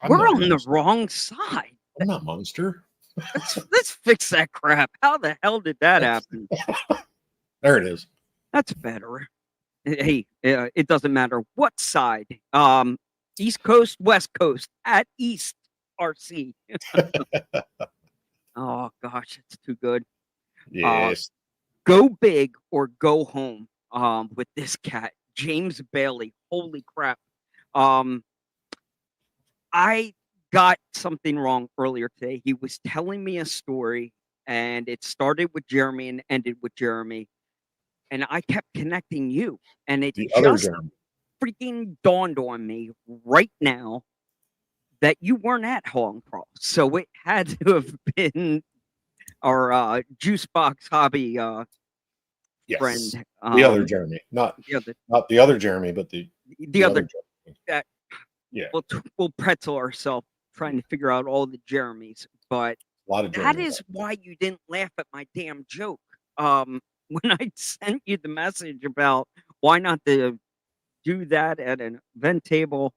I'm We're not on the Monster. wrong side. I'm not Monster. Let's fix that crap. How the hell did that happen? There it is. That's better. Hey, it doesn't matter what side. East Coast, West Coast, at East RC. Oh gosh, it's too good. Uh, Yes. go big or go home. With this cat, James Bailey. Holy crap. Um, I got something wrong earlier today. He was telling me a story, and it started with Jeremy and ended with Jeremy, and I kept connecting you, and it The other just Jeremy. freaking dawned on me right now that you weren't at Hong Pro. So it had to have been our juice box hobby Yes. friend. The other Jeremy. Not The other, not the other Jeremy, but the the other. other Jeremy. Uh, Yeah. we'll pretzel ourselves trying to figure out all the Jeremys, but A lot of that Jeremys. is why you didn't laugh at my damn joke. When I sent you the message about why not to do that at an event table,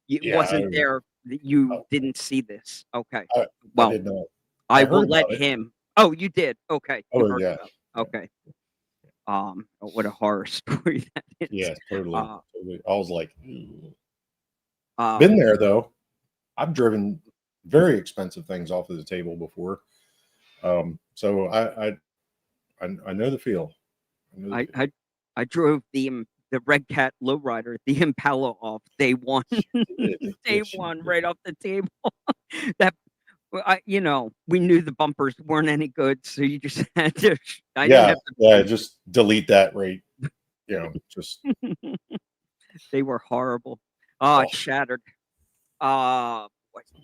it Yeah. wasn't there. You I, didn't see this. Okay. I Well, did not. I I will heard let about it. him. Oh, you did. Okay. You Oh heard yeah. about it. Yeah. Okay. What a horror story that is. Yeah, totally. Uh, Totally. I was like, "Ew." um, Been there though. I've driven very expensive things off of the table before. So I know the feel. I know the I feel. I I drove the Red Cat lowrider, the Impala off day one, day Yes, you one, did. right off the table. That we knew the bumpers weren't any good, so you just had to. I didn't Yeah, have yeah. Just delete that right. Just They were horrible. Oh, oh it shattered. Uh,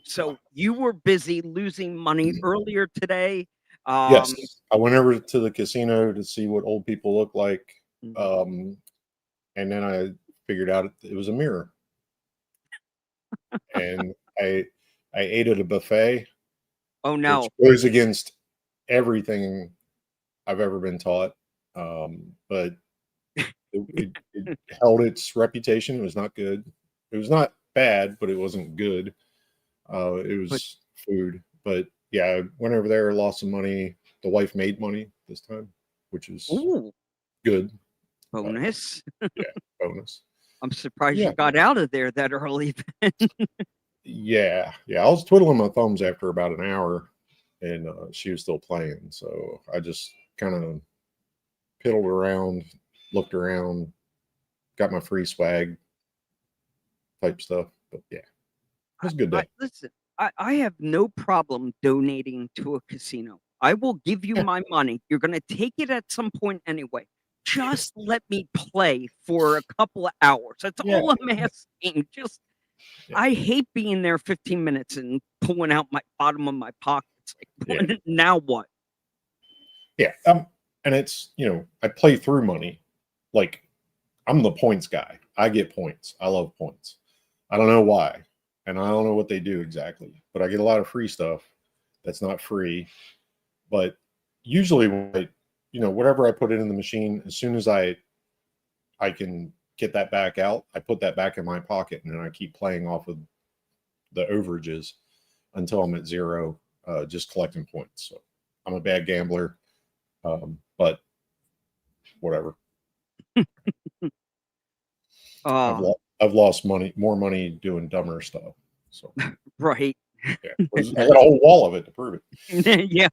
so you were busy losing money earlier today. Um, yes. I went over to the casino to see what old people look like, mm, um, and then I figured out it was a mirror, and I ate at a buffet, oh which no, goes against everything I've ever been taught. But it held its reputation. It was not good. It was not bad, but it wasn't good. It but was food. But yeah, I went over there, lost some money. The wife made money this time, which is ooh, good. Uh, bonus. yeah, bonus. I'm surprised you Yeah, got out of there that early. yeah. I was twiddling my thumbs after about an hour, and she was still playing. So I just kind of piddled around, looked around, got my free swag type stuff. But yeah, it was a good day. Listen. I have no problem donating to a casino. I will give you Yeah, my money. You're going to take it at some point anyway. Just let me play for a couple of hours. That's yeah, all I'm asking. Just yeah, I hate being there 15 minutes and pulling out my bottom of my pockets. Like, yeah, now what? yeah. And it's I play through money. Like I'm the points guy. I get points. I love points. I don't know why, and I don't know what they do exactly, but I get a lot of free stuff that's not free. But usually, whatever I put it in the machine, as soon as I can get that back out, I put that back in my pocket, and then I keep playing off of the overages until I'm at zero, just collecting points. So I'm a bad gambler, but whatever. Uh, I've lost more money doing dumber stuff. So right. yeah, I got a whole wall of it to prove it. Yeah.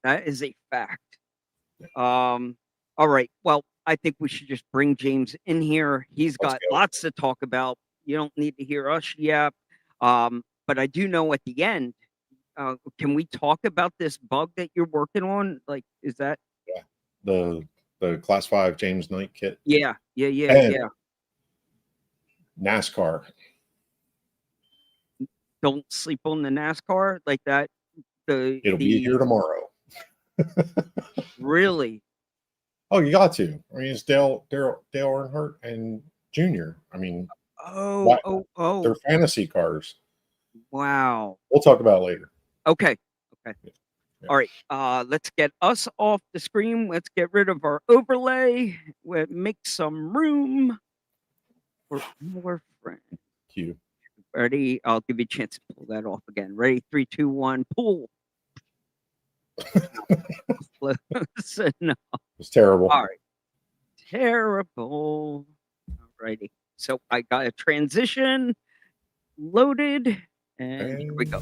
That is a fact. Yeah, All right. Well, I think we should just bring James in here. He's let's got go. lots to talk about. You don't need to hear us yet. But I do know at the end, can we talk about this bug that you're working on? Like, is that Yeah, the Class 5 James Knight kit yeah, yeah, yeah, and yeah. NASCAR. Don't sleep on the NASCAR like that. It'll be here The tomorrow. really Oh, you got to. I mean, it's Dale Earnhardt and Junior. I mean, oh, why oh, they're oh, fantasy cars. wow. We'll talk about it later. Okay. Okay. Yeah, All right. Let's get us off the screen. Let's get rid of our overlay. We'll make some room for more friends. Cue. Ready? I'll give you a chance to pull that off again. Ready? 3, 2, 1, pull. Close enough. It's terrible. All right. Terrible. All righty. So I got a transition loaded, and here we go.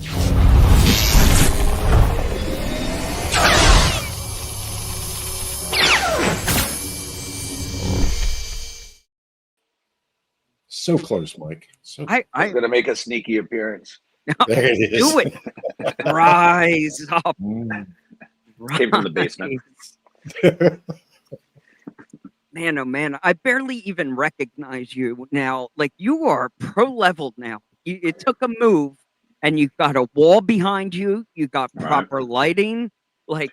So close, Mike. So I'm going to make a sneaky appearance. there it is. Do it. Rise up. Came from the basement. Man, oh man, I barely even recognize you now. Like, you are pro leveled now. It took a move, and you got a wall behind you. You got proper lighting. Like,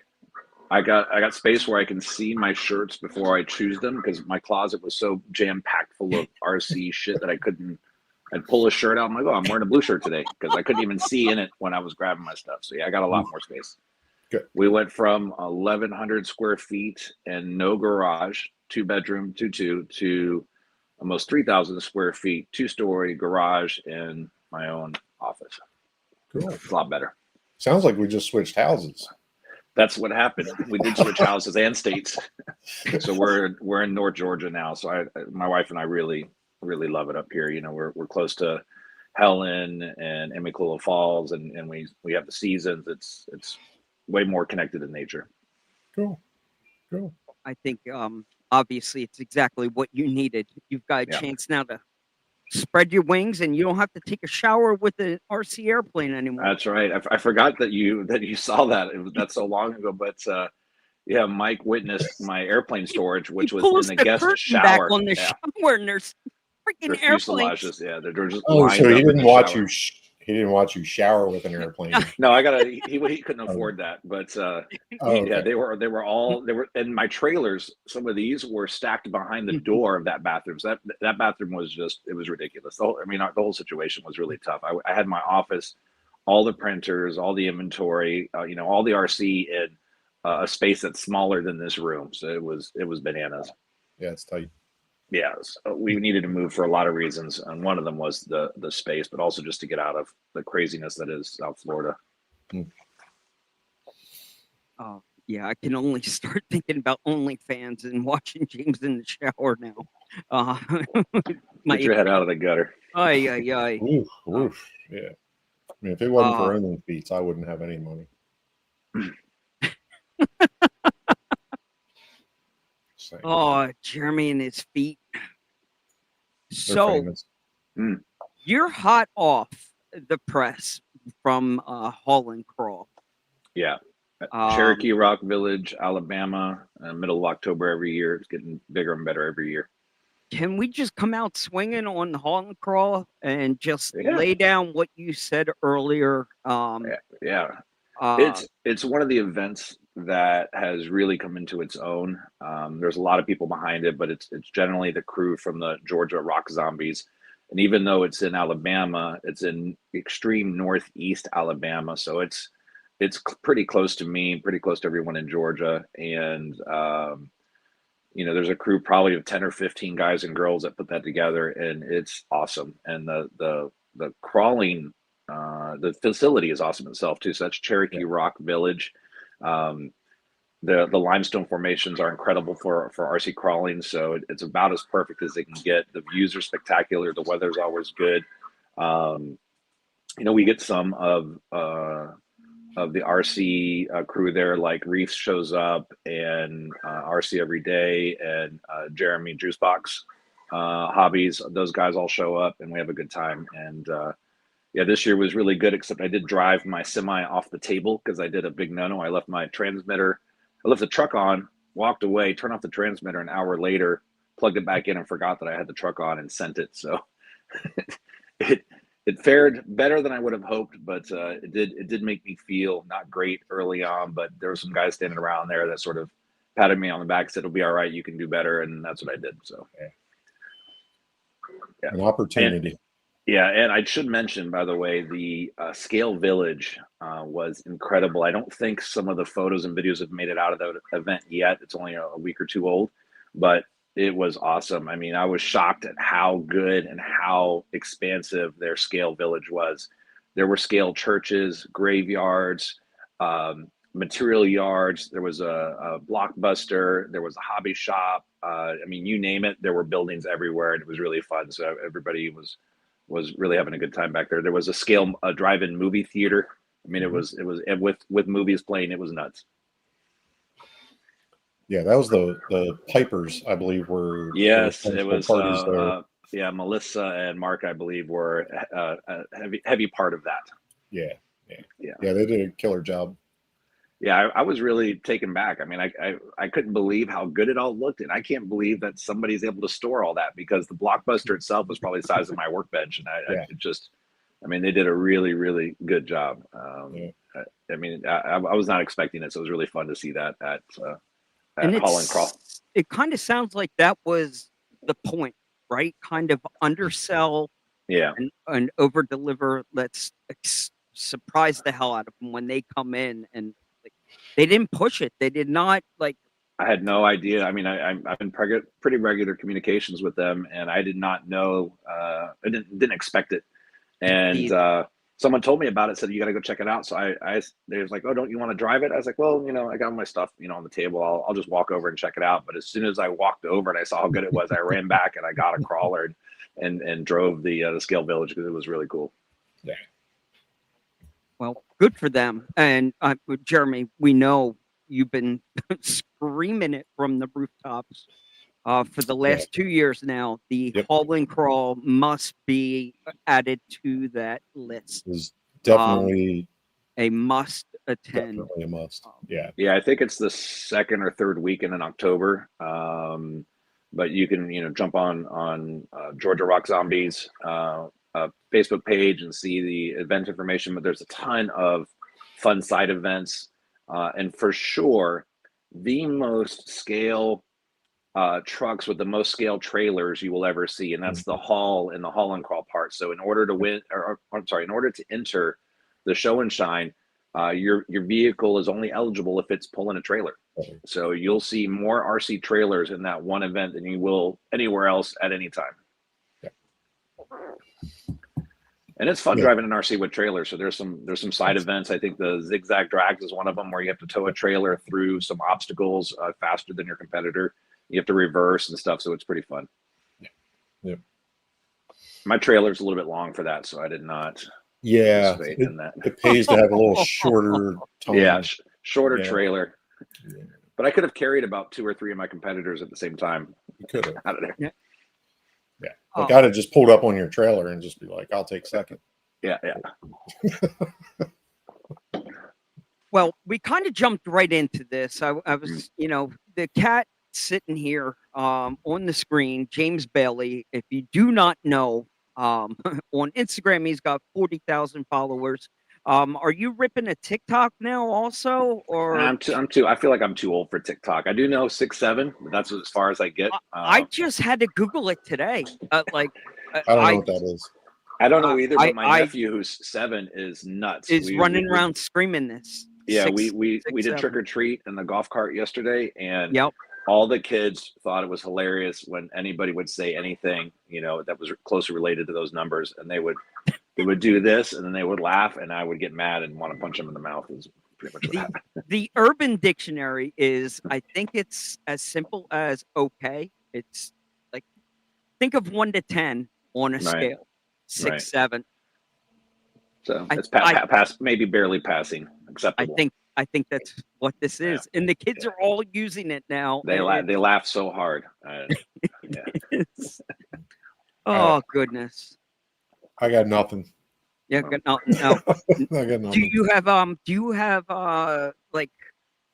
I got space where I can see my shirts before I choose them, because my closet was so jam packed full of RC shit that I couldn't. I'd pull a shirt out. I'm like, oh, I'm wearing a blue shirt today, because I couldn't even see in it when I was grabbing my stuff. So yeah, I got a lot more space. Good. We went from 1,100 square feet and no garage, 2-bedroom, 2-2, to almost 3,000 square feet, 2-story garage and my own office. Cool. It's a lot better. Sounds like we just switched houses. That's what happened. We did switch houses and states. So we're in North Georgia now. So my wife and I really love it up here. You know, we're close to Helen and Emicula Falls, and we have the seasons. It's way more connected to nature. Cool. I think obviously it's exactly what you needed. You've got a chance now to spread your wings, and you don't have to take a shower with an RC airplane anymore. That's right. I forgot that you saw that. That's so long ago. But yeah, Mike witnessed my airplane storage, which was in the guest shower. Back on the shower, and there's freaking airplanes. Fuselages. Yeah, they're just. Oh, so he didn't watch shower. you. He didn't watch you shower with an airplane. No, he couldn't afford that. But okay. yeah, they were in my trailers. Some of these were stacked behind the door of that bathroom. So that bathroom was it was ridiculous. The whole situation was really tough. I had my office, all the printers, all the inventory, all the RC in a space that's smaller than this room. So it was bananas. Yeah, it's tight. Yeah, so we needed to move for a lot of reasons, and one of them was the space, but also just to get out of the craziness that is South Florida. Oh yeah, I can only start thinking about OnlyFans and watching James in the shower now. Get your head out of the gutter. Ay. Oof. Yeah. I mean, if it wasn't for OnlyFeats, I wouldn't have any money. Oh, Jeremy and his feet. So you're hot off the press from Hall and Crawl. Yeah. Cherokee Rock Village, Alabama, middle of October every year. It's getting bigger and better every year. Can we just come out swinging on Hall and Crawl and just lay down what you said earlier? It's one of the events that has really come into its own. There's a lot of people behind it, but it's generally the crew from the Georgia Rock Zombies. And even though it's in Alabama, it's in extreme northeast Alabama. So it's pretty close to me, pretty close to everyone in Georgia. And, there's a crew probably of 10 or 15 guys and girls that put that together, and it's awesome. And the crawling, the facility is awesome itself too. So that's Cherokee Rock Village. The limestone formations are incredible for RC crawling. So it's about as perfect as they can get. The views are spectacular. The weather's always good. We get some of the RC crew there, like Reefs shows up, and RC Every Day, and Jeremy Juicebox Hobbies. Those guys all show up, and we have a good time. And this year was really good, except I did drive my semi off the table because I did a big no-no. I left my transmitter. I left the truck on, walked away, turned off the transmitter. An hour later, plugged it back in and forgot that I had the truck on and sent it. So it fared better than I would have hoped, but it did make me feel not great early on. But there were some guys standing around there that sort of patted me on the back, said, "It'll be all right. You can do better," and that's what I did. So, yeah, an opportunity. And I should mention, by the way, the Scale Village was incredible. I don't think some of the photos and videos have made it out of the event yet. It's only a week or two old, but It was awesome. I mean, I was shocked at how good and how expansive their scale village was. There were scale churches, graveyards, material yards. There was a Blockbuster. There was a hobby shop. I mean, you name it. There were buildings everywhere, and it was really fun. So everybody was really having a good time back there. There was a drive-in movie theater. I mean, it was with movies playing. It was nuts. Yeah, that was the Pipers, I believe, were Yes, the it was. parties there. Yeah, Melissa and Mark, I believe, were a heavy part of that. Yeah, Yeah. they did a killer job. Yeah, I was really taken back. I mean, I couldn't believe how good it all looked, and I can't believe that somebody's able to store all that, because the Blockbuster itself was probably the size of my workbench, and I mean, they did a really, really good job. I mean, I was not expecting it, so it was really fun to see that at Hall and Crawl. It kind of sounds like that was the point, right? Kind of undersell, Yeah, and over deliver. Let's surprise the hell out of them when they come in, and like, they didn't push it. They did not like. I had no idea. I mean, I've been pretty regular communications with them, and I did not know. I didn't expect it, and someone told me about it. Said you got to go check it out. So they was like, oh, don't you want to drive it? I was like, well, I got my stuff, on the table. I'll just walk over and check it out. But as soon as I walked over and I saw how good it was, I ran back and I got a crawler and drove the scale village, because it was really cool. Yeah. Well, good for them. And Jeremy, we know you've been screaming it from the rooftops for the last 2 years now. The Hall and Crawl must be added to that list. It was definitely a must attend. Definitely a must. Yeah. Yeah, I think it's the second or third weekend in October. But you can, jump on Georgia Rock Zombies Facebook page and see the event information. But there's a ton of fun side events, and for sure, the most scale trucks with the most scale trailers you will ever see, and that's the Hall and the Hall and Crawl part. So in order to win, in order to enter the show and shine, your vehicle is only eligible if it's pulling a trailer. So you'll see more RC trailers in that one event than you will anywhere else at any time. Yeah. And it's fun driving an RC with trailers. So there's some side events. I think the Zigzag Drags is one of them, where you have to tow a trailer through some obstacles faster than your competitor. You have to reverse and stuff, so it's pretty fun. Yeah. My trailer's a little bit long for that, so I did not. Yeah, in that. It pays to have a little shorter tone. Yeah, shorter trailer. Yeah. But I could have carried about 2 or 3 of my competitors at the same time. You could have. Out of there. Yeah. Yeah. Like I'd have just pulled up on your trailer and just be like, I'll take second. Yeah. Well, we kind of jumped right into this. I was, the cat sitting here on the screen, James Bailey. If you do not know, on Instagram, he's got 40,000 followers. Are you ripping a TikTok now also, or I'm too. I feel like I'm too old for TikTok. I do know 6'7", but that's as far as I get. I just had to Google it today. I don't know what that is. I don't know either. But my nephew, who's 7, is nuts. Is running around screaming this. Yeah, we did trick or treat in the golf cart yesterday, and yep. All the kids thought it was hilarious when anybody would say anything, that was closely related to those numbers, and they would do this, and then they would laugh, and I would get mad and want to punch them in the mouth. Is pretty much what happened. The Urban Dictionary is, I think it's as simple as okay. It's like, think of 1 to 10 on a scale, 6, 7. So it's maybe barely passing, acceptable. I think that's what this is, and the kids are all using it now. They laugh so hard. Oh goodness! I got nothing. Yeah, got nothing. No. I got nothing. Do you have like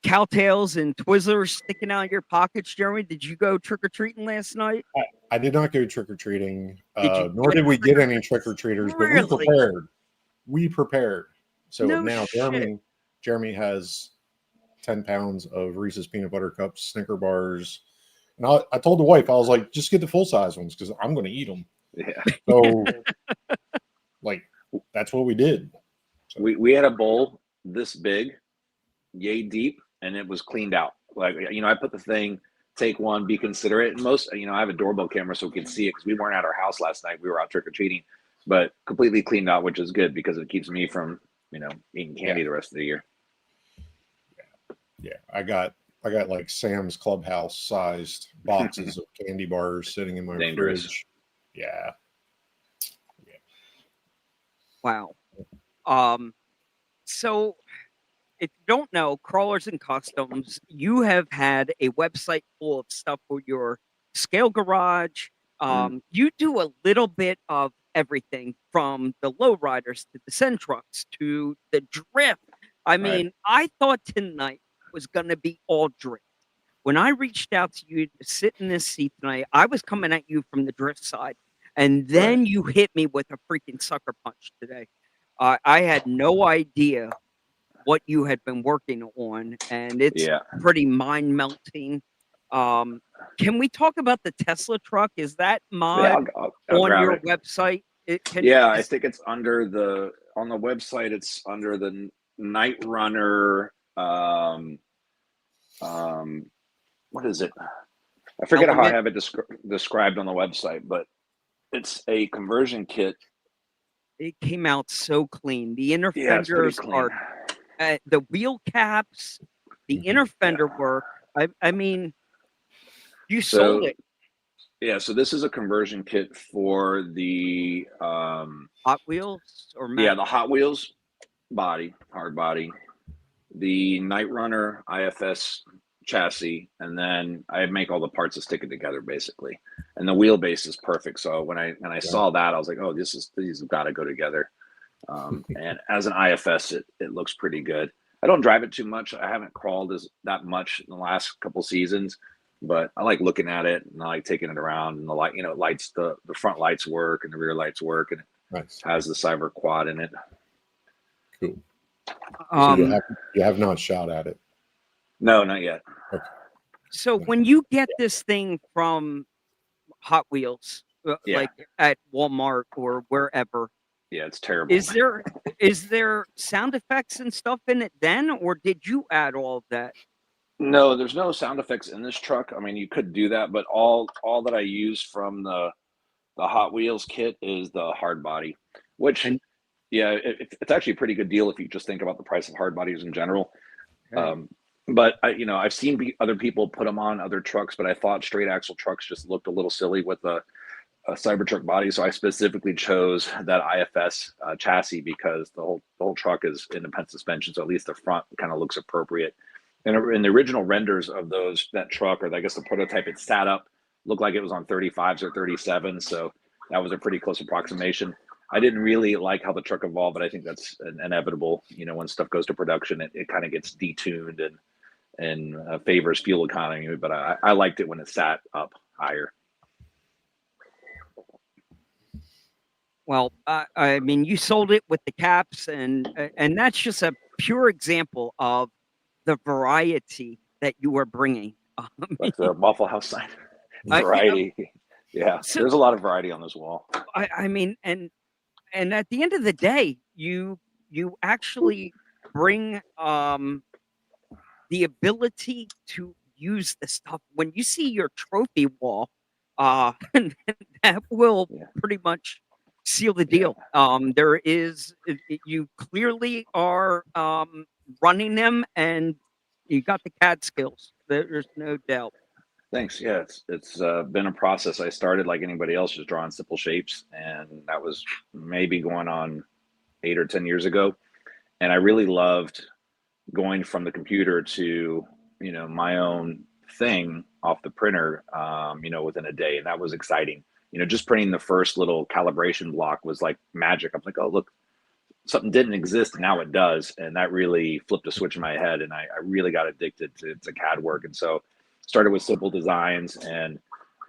cowtails and Twizzlers sticking out of your pockets, Jeremy? Did you go trick or treating last night? I did not go trick or treating. Nor did we get any trick or treaters, but we prepared. We prepared. So now Jeremy has 10 pounds of Reese's peanut butter cups, Snicker bars. And I told the wife, I was like, just get the full size ones because I'm going to eat them. Yeah. So, that's what we did. So. We had a bowl this big, yay deep, and it was cleaned out. I put the thing take one, be considerate. And most, I have a doorbell camera so we can see it because we weren't at our house last night. We were out trick or treating, but completely cleaned out, which is good because it keeps me from, eating candy the rest of the year. Yeah. I got like Sam's Clubhouse sized boxes of candy bars sitting in my fridge. Yeah. Wow. So if you don't know, Crawlers and Customs, you have had a website full of stuff for your scale garage. You do a little bit of everything from the lowriders to the send trucks to the drift. I mean, I thought tonight was going to be all drift. When I reached out to you to sit in this seat tonight, I was coming at you from the drift side. And then you hit me with a freaking sucker punch today. I had no idea what you had been working on, and it's pretty mind melting. Can we talk about the Tesla truck? Is that mod I'll on your website? I think it's under on the website. It's under the Night Runner. What is it? I forget how I have it described on the website, but it's a conversion kit. It came out so clean. The inner fenders are the wheel caps, the inner fender work. I mean, you sold it. Yeah, so this is a conversion kit for the Hot Wheels or the Hot Wheels body, hard body, the Night Runner IFS chassis, and then I make all the parts to stick it together basically. And the wheelbase is perfect. So when I saw that, I was like, oh, these have got to go together. And as an IFS, it looks pretty good. I don't drive it too much. I haven't crawled that much in the last couple seasons, but I like looking at it and I like taking it around, and the light, lights, the front lights work and the rear lights work, and it has the cyber quad in it. Cool. So you have not shot at it? No, not yet. Okay. So when you get this thing from Hot Wheels, like at Walmart or wherever, it's terrible. Is there sound effects and stuff in it then, or did you add all of that? No, there's no sound effects in this truck. I mean, you could do that, but all that I use from the Hot Wheels kit is the hard body, which it's actually a pretty good deal if you just think about the price of hard bodies in general. But I've seen other people put them on other trucks, but I thought straight axle trucks just looked a little silly with a Cybertruck body, so I specifically chose that IFS chassis because the whole truck is independent suspension, so at least the front kind of looks appropriate. And in the original renders of that truck, or I guess the prototype, it sat up, looked like it was on 35s or 37s, so that was a pretty close approximation. I didn't really like how the truck evolved, but I think that's inevitable. When stuff goes to production, it kind of gets detuned and favors fuel economy. But I liked it when it sat up higher. Well, I mean, you sold it with the caps, and that's just a pure example of the variety that you are bringing. Like the Waffle House sign. Variety. So, there's a lot of variety on this wall. I mean, and at the end of the day, you actually bring the ability to use the stuff. When you see your trophy wall, that will pretty much seal the deal. You clearly are running them, and you got the CAD skills. There's no doubt. Thanks. Yeah, it's been a process. I started like anybody else, just drawing simple shapes, and that was maybe going on 8 or 10 years ago. And I really loved going from the computer to my own thing off the printer, within a day, and that was exciting. Just printing the first little calibration block was like magic. I'm like, oh look, something didn't exist, and now it does, and that really flipped a switch in my head, and I really got addicted to CAD work, and so started with simple designs, and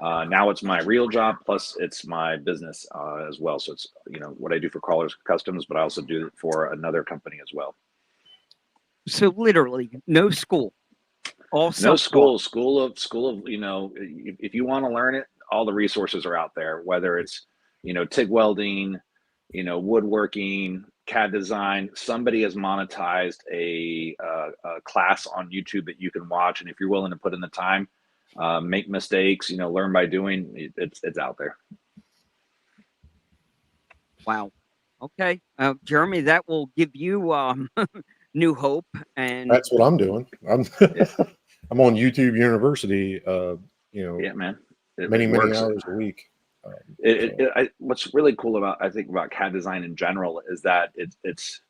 now it's my real job, plus it's my business as well. So it's what I do for Crawlers Customs, but I also do it for another company as well. So literally, no school. No school of if you want to learn it, all the resources are out there, whether it's TIG welding, woodworking, CAD design. Somebody has monetized a class on YouTube that you can watch, and if you're willing to put in the time, make mistakes, learn by doing. It's out there. Wow. Okay, Jeremy, that will give you new hope. And That's what I'm doing. I'm I'm on YouTube University. Yeah, man. Many It works. hours a week. So. What's really cool about CAD design in general is that it's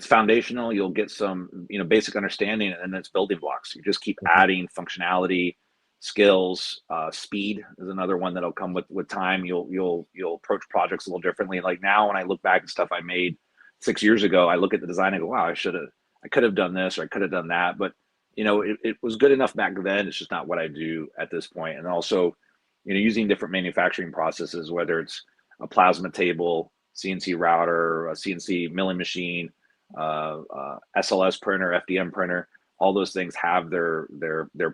foundational. You'll get some basic understanding, and then it's building blocks. You just keep adding functionality, skills. Speed is another one that'll come with time. You'll approach projects a little differently. Like now, when I look back at stuff I made 6 years ago, I look at the design and go, wow, I could have done this, or I could have done that, but it was good enough back then. It's just not what I do at this point. And also, using different manufacturing processes, whether it's a plasma table, CNC router, a CNC milling machine, SLS printer, FDM printer, all those things have their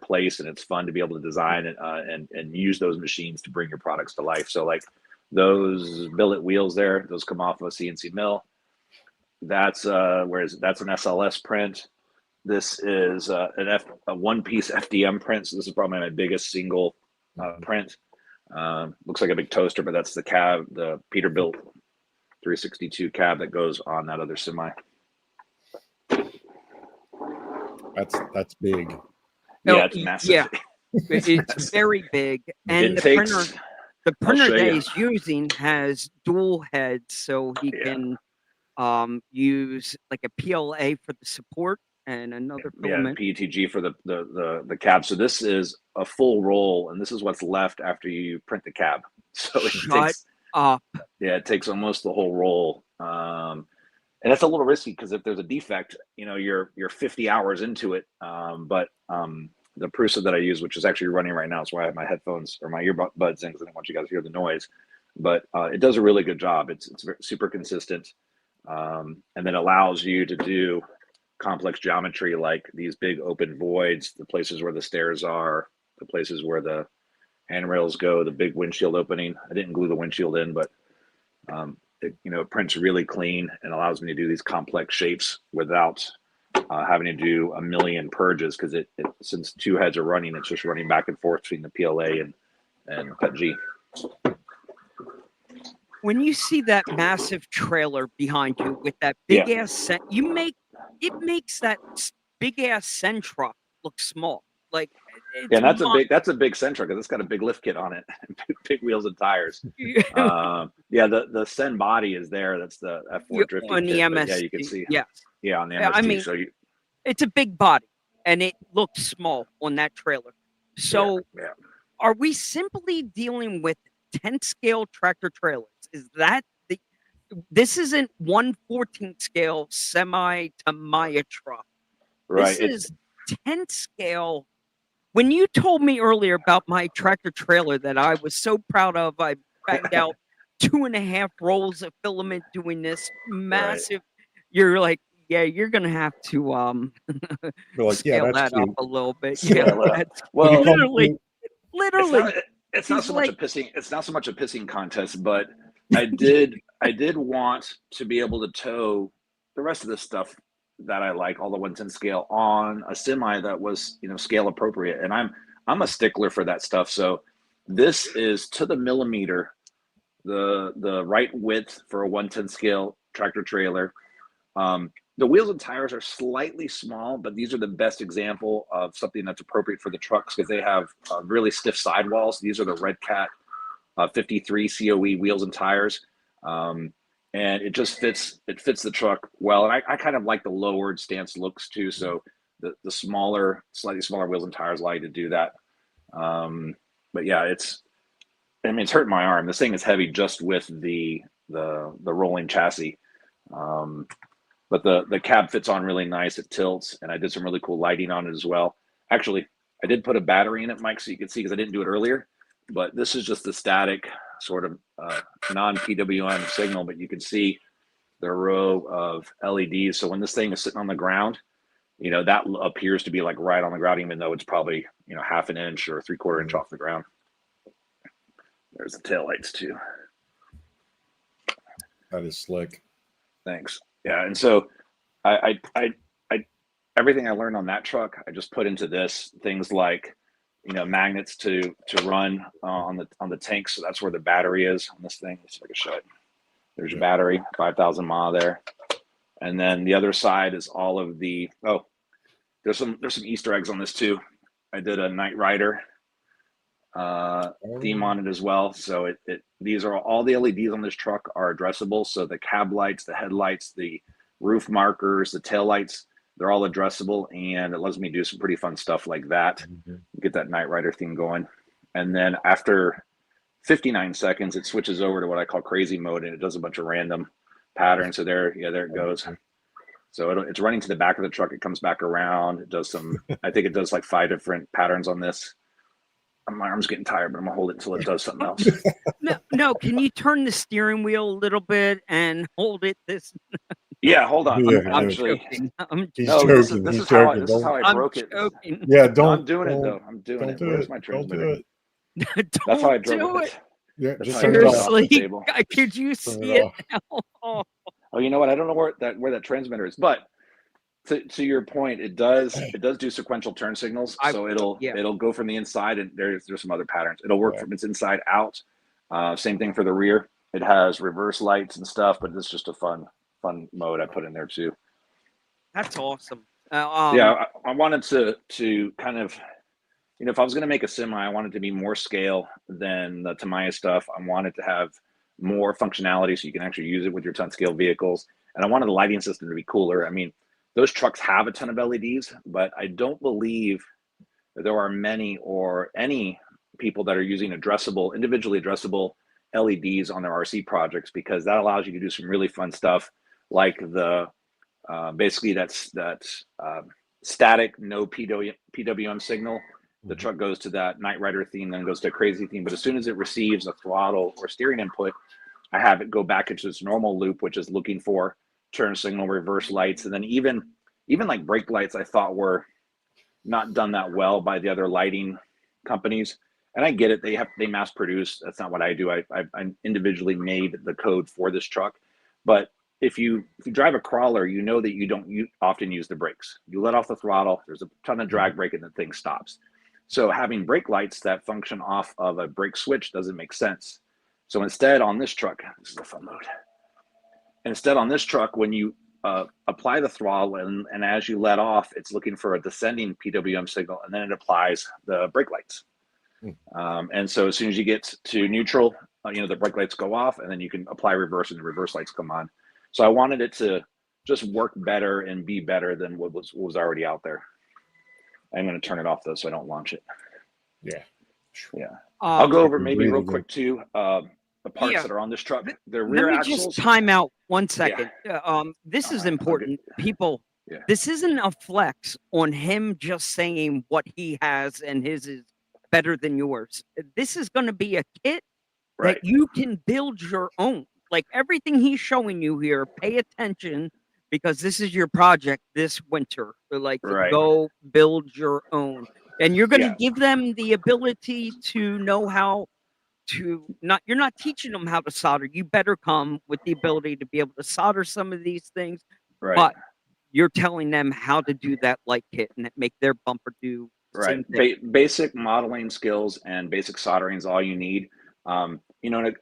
place, and it's fun to be able to design and use those machines to bring your products to life. So like those billet wheels there, those come off of a CNC mill. That's that's an SLS print. This is a one-piece FDM print. So this is probably my biggest single print. Looks like a big toaster, but that's the cab, the Peterbilt 362 cab that goes on that other semi. That's big. Yeah, it's massive. Yeah, it's very big, and the printer that he's using has dual heads, so he can use like a PLA for the support and another filament. PETG for the cab. So this is a full roll, and this is what's left after you print the cab. So it takes up. Yeah, it takes almost the whole roll. And that's a little risky because if there's a defect, you're 50 hours into it. But the Prusa that I use, which is actually running right now, is why I have my headphones or my earbuds in because I don't want you guys to hear the noise. But it does a really good job. It's super consistent, and then allows you to do complex geometry like these big open voids, the places where the stairs are, the places where the handrails go, the big windshield opening. I didn't glue the windshield in, but it prints really clean and allows me to do these complex shapes without having to do a million purges because since two heads are running, it's just running back and forth between the PLA and Cut G. When you see that massive trailer behind you with that big ass it makes that big ass Sen truck look small. Like that's a big Sen truck because it's got a big lift kit on it, big wheels and tires. The Sen body is there. That's the F4 drifting on the kit, MS. Yeah, you can see. Yeah, on the MST. I mean, it's a big body and it looks small on that trailer. So, are we simply dealing with 10 scale tractor trailers? Is that this isn't 1/14 scale semi Tamiya truck. Right. This is 10 scale. When you told me earlier about my tractor trailer that I was so proud of, I banged out 2.5 rolls of filament doing this massive. Right. You're like, yeah, you're gonna have to scale that up a little bit. Well, literally. It's not so much a pissing contest, but I did want to be able to tow the rest of the stuff that I like, all the 1/10 scale, on a semi that was scale appropriate, and I'm a stickler for that stuff. So this is to the millimeter the right width for a 1/10 scale tractor trailer. The wheels and tires are slightly small, but these are the best example of something that's appropriate for the trucks because they have really stiff sidewalls. These are the Red Cat 53 COE wheels and tires. And it just fits the truck well. And I kind of like the lowered stance looks too. So the slightly smaller wheels and tires allow you to do that. But yeah, it's hurting my arm. This thing is heavy just with the rolling chassis. But the cab fits on really nice. It tilts, and I did some really cool lighting on it as well. Actually, I did put a battery in it, Mike, so you can see because I didn't do it earlier. But this is just the static sort of non-PWM signal, but you can see the row of LEDs. So when this thing is sitting on the ground, that appears to be like right on the ground, even though it's probably half an inch or 3/4 inch off the ground. There's the taillights too. That is slick. Thanks. Yeah, and so I everything I learned on that truck, I just put into this. Things like magnets to run on the tank. So that's where the battery is on this thing. Let's see if I can show it. There's your battery, 5,000 mAh there. And then the other side is all of the, there's some Easter eggs on this too. I did a Knight Rider theme on it as well. So these are all the LEDs on this truck are addressable. So the cab lights, the headlights, the roof markers, the tail lights, they're all addressable, and it lets me do some pretty fun stuff like that. Get that Knight Rider theme going. And then after 59 seconds, it switches over to what I call crazy mode, and it does a bunch of random patterns. So there it goes. So it's running to the back of the truck. It comes back around. It does I think it does like 5 different patterns on this. My arm's getting tired, but I'm gonna hold it until it does something else. No. Can you turn the steering wheel a little bit and hold it this? Yeah, hold on. Yeah, I'm actually, joking. He's no, joking. this He's is how joking. I broke it. Joking. Yeah, No, don't. I'm doing it though. I'm doing it. Where's my transmitter? That's how I drove it. Yeah, That's just how I turn it drove off. off the Seriously, table. could you Turn see it it off. now? Oh, you know what? I don't know where that transmitter is, but to your point, it does do sequential turn signals. So it'll go from the inside, and there's some other patterns. It'll work from its inside out. Same thing for the rear. It has reverse lights and stuff, but it's just a fun mode I put in there too. That's awesome. Yeah, I wanted to kind of, if I was going to make a semi, I wanted to be more scale than the Tamiya stuff. I wanted to have more functionality so you can actually use it with your ton scale vehicles. And I wanted the lighting system to be cooler. I mean, those trucks have a ton of LEDs, but I don't believe that there are many or any people that are using individually addressable LEDs on their RC projects, because that allows you to do some really fun stuff, like the basically that's static, no PWM signal. The truck goes to that Knight Rider theme, then goes to a crazy theme. But as soon as it receives a throttle or steering input, I have it go back into its normal loop, which is looking for turn signal, reverse lights, and then even like brake lights I thought were not done that well by the other lighting companies. And I get it, they mass produce. That's not what I do. I individually made the code for this truck. But if you drive a crawler, you know that you don't often use the brakes. You let off the throttle, there's a ton of drag brake, and the thing stops. So having brake lights that function off of a brake switch doesn't make sense. So instead on this truck, this is the fun mode. Instead on this truck, when you apply the throttle and as you let off, it's looking for a descending PWM signal, and then it applies the brake lights. And so as soon as you get to neutral, the brake lights go off, and then you can apply reverse, and the reverse lights come on. So I wanted it to just work better and be better than what was already out there. I'm going to turn it off though, so I don't launch it. Yeah. I'll go over maybe real quick too. The parts that are on this truck, the rear axles. Let me just time out 1 second. This is important, people. This isn't a flex on him just saying what he has and his is better than yours. This is going to be a kit that you can build your own. Like everything he's showing you here, pay attention, because this is your project this winter. Go build your own. And you're going to give them the ability to know how to you're not teaching them how to solder. You better come with the ability to be able to solder some of these things, but you're telling them how to do that light kit and make their bumper do same thing. Basic modeling skills and basic soldering is all you need. An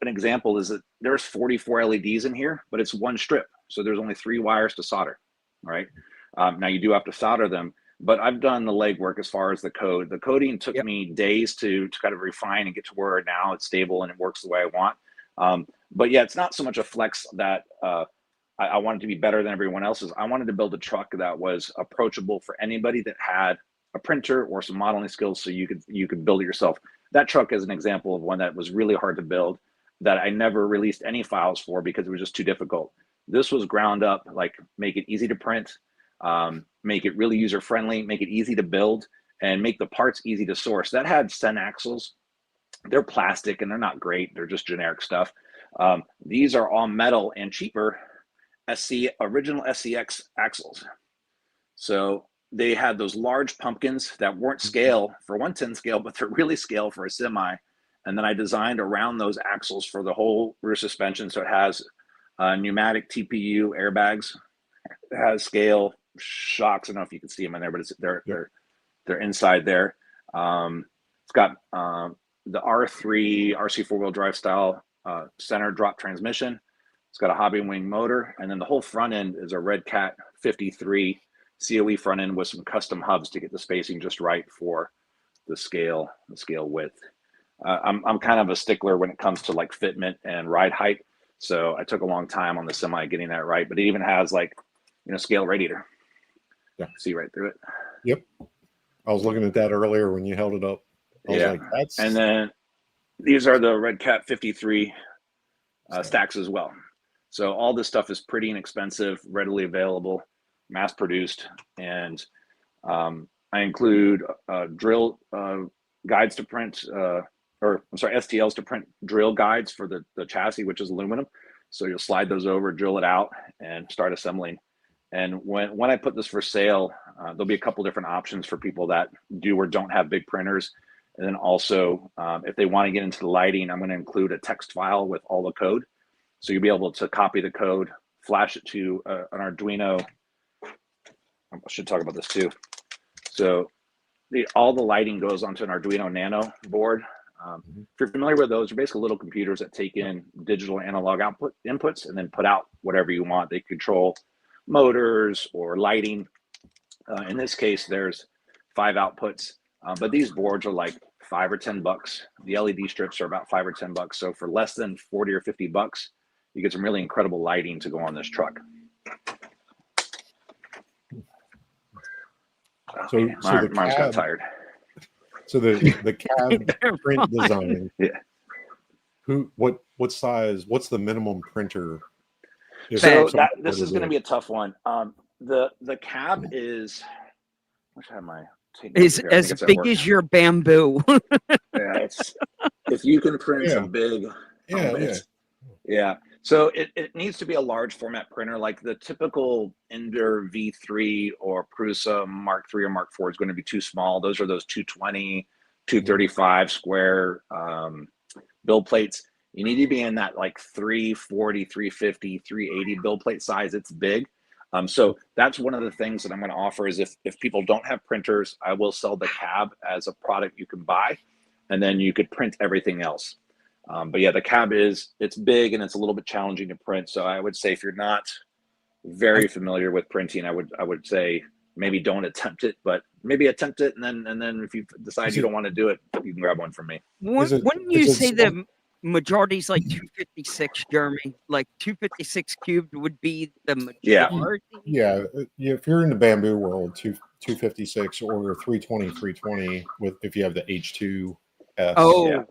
example is that there's 44 LEDs in here, but it's one strip, so there's only 3 wires to solder. Right now, you do have to solder them. But I've done the legwork as far as the code. The coding took me days to kind of refine and get to where now it's stable and it works the way I want. But yeah, it's not so much a flex that I wanted to be better than everyone else's. I wanted to build a truck that was approachable for anybody that had a printer or some modeling skills, so you could build it yourself. That truck is an example of one that was really hard to build, that I never released any files for because it was just too difficult. This was ground up, like make it easy to print. Make it really user-friendly, make it easy to build, and make the parts easy to source. That had Sen axles. They're plastic and they're not great. They're just generic stuff. These are all metal and cheaper original SCX axles. So they had those large pumpkins that weren't scale for 110 scale, but they're really scale for a semi. And then I designed around those axles for the whole rear suspension. So it has pneumatic TPU airbags. It has scale shocks. I don't know if you can see them in there, but they're inside there. It's got the R3 RC four-wheel drive style center drop transmission. It's got a hobby wing motor, and then the whole front end is a Red Cat 53 COE front end with some custom hubs to get the spacing just right for the scale width. I'm kind of a stickler when it comes to like fitment and ride height, so I took a long time on the Semi getting that right. But it even has like, scale radiator. Yeah, see right through it. Yep, I was looking at that earlier when you held it up. I was like, that's. And then these are the Red Cat 53 stacks as well. So all this stuff is pretty inexpensive, readily available, mass produced, and I include drill guides to print, STLs to print drill guides for the chassis, which is aluminum. So you'll slide those over, drill it out, and start assembling. And when I put this for sale, there'll be a couple different options for people that do or don't have big printers. And then also, if they want to get into the lighting, I'm going to include a text file with all the code. So you'll be able to copy the code, flash it to an Arduino. I should talk about this too. So all the lighting goes onto an Arduino Nano board. If you're familiar with those, they're basically little computers that take in digital analog inputs and then put out whatever you want. They control motors or lighting. In this case, there's 5 outputs, but these boards are like $5 or $10. The LED strips are about $5 or $10. So for less than 40 or 50 bucks, you get some really incredible lighting to go on this truck. So the Mars got tired. So the cab print design. Yeah. What size? What's the minimum printer? So this is going to be a tough one. The cab is. I wish I had my. Is as big as your bamboo. Yeah, if you can print some big. Yeah. So it needs to be a large format printer, like the typical Ender V3 or Prusa Mark III or Mark IV is going to be too small. Those are those 220, 235 square build plates. You need to be in that like 340, 350, 380 build plate size. It's big. So that's one of the things that I'm going to offer is if people don't have printers, I will sell the cab as a product you can buy, and then you could print everything else. But yeah, the cab it's big and it's a little bit challenging to print. So I would say if you're not very familiar with printing, I would say maybe don't attempt it, but maybe attempt it. And then if you decide you don't want to do it, you can grab one from me. Wouldn't you say the majority's like 256, Jeremy? Like 256 cubed would be the majority? Yeah. If you're in the bamboo world, 256 or 320 if you have the H2S. Oh.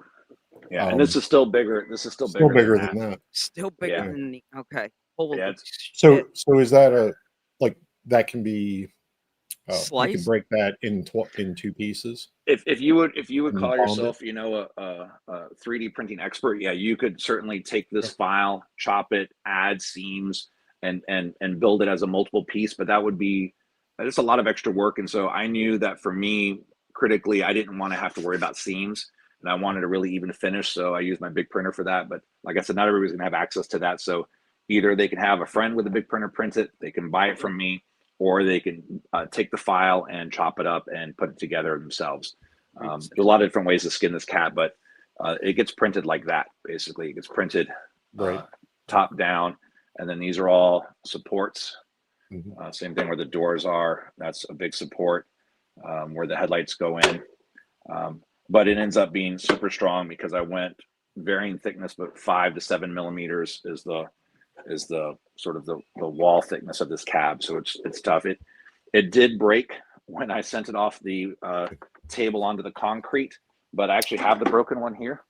Yeah, and this is still bigger. This is still bigger than that. Still bigger than the Holy so is that that can be sliced? You can break that in 2 pieces. If you would call yourself, a 3D printing expert, yeah, you could certainly take this file, chop it, add seams, and build it as a multiple piece. But that's a lot of extra work, and so I knew that for me, critically, I didn't want to have to worry about seams. And I wanted a really even finish, so I used my big printer for that. But like I said, not everybody's gonna have access to that. So either they can have a friend with a big printer print it, they can buy it from me, or they can take the file and chop it up and put it together themselves. There's a lot of different ways to skin this cat, but it gets printed like that. Basically, it gets printed top down, and then these are all supports. Same thing where the doors are. That's a big support where the headlights go in. But it ends up being super strong because I went varying thickness, but 5 to 7 millimeters is the sort of the wall thickness of this cab. So it's tough. It did break when I sent it off the table onto the concrete, but I actually have the broken one here.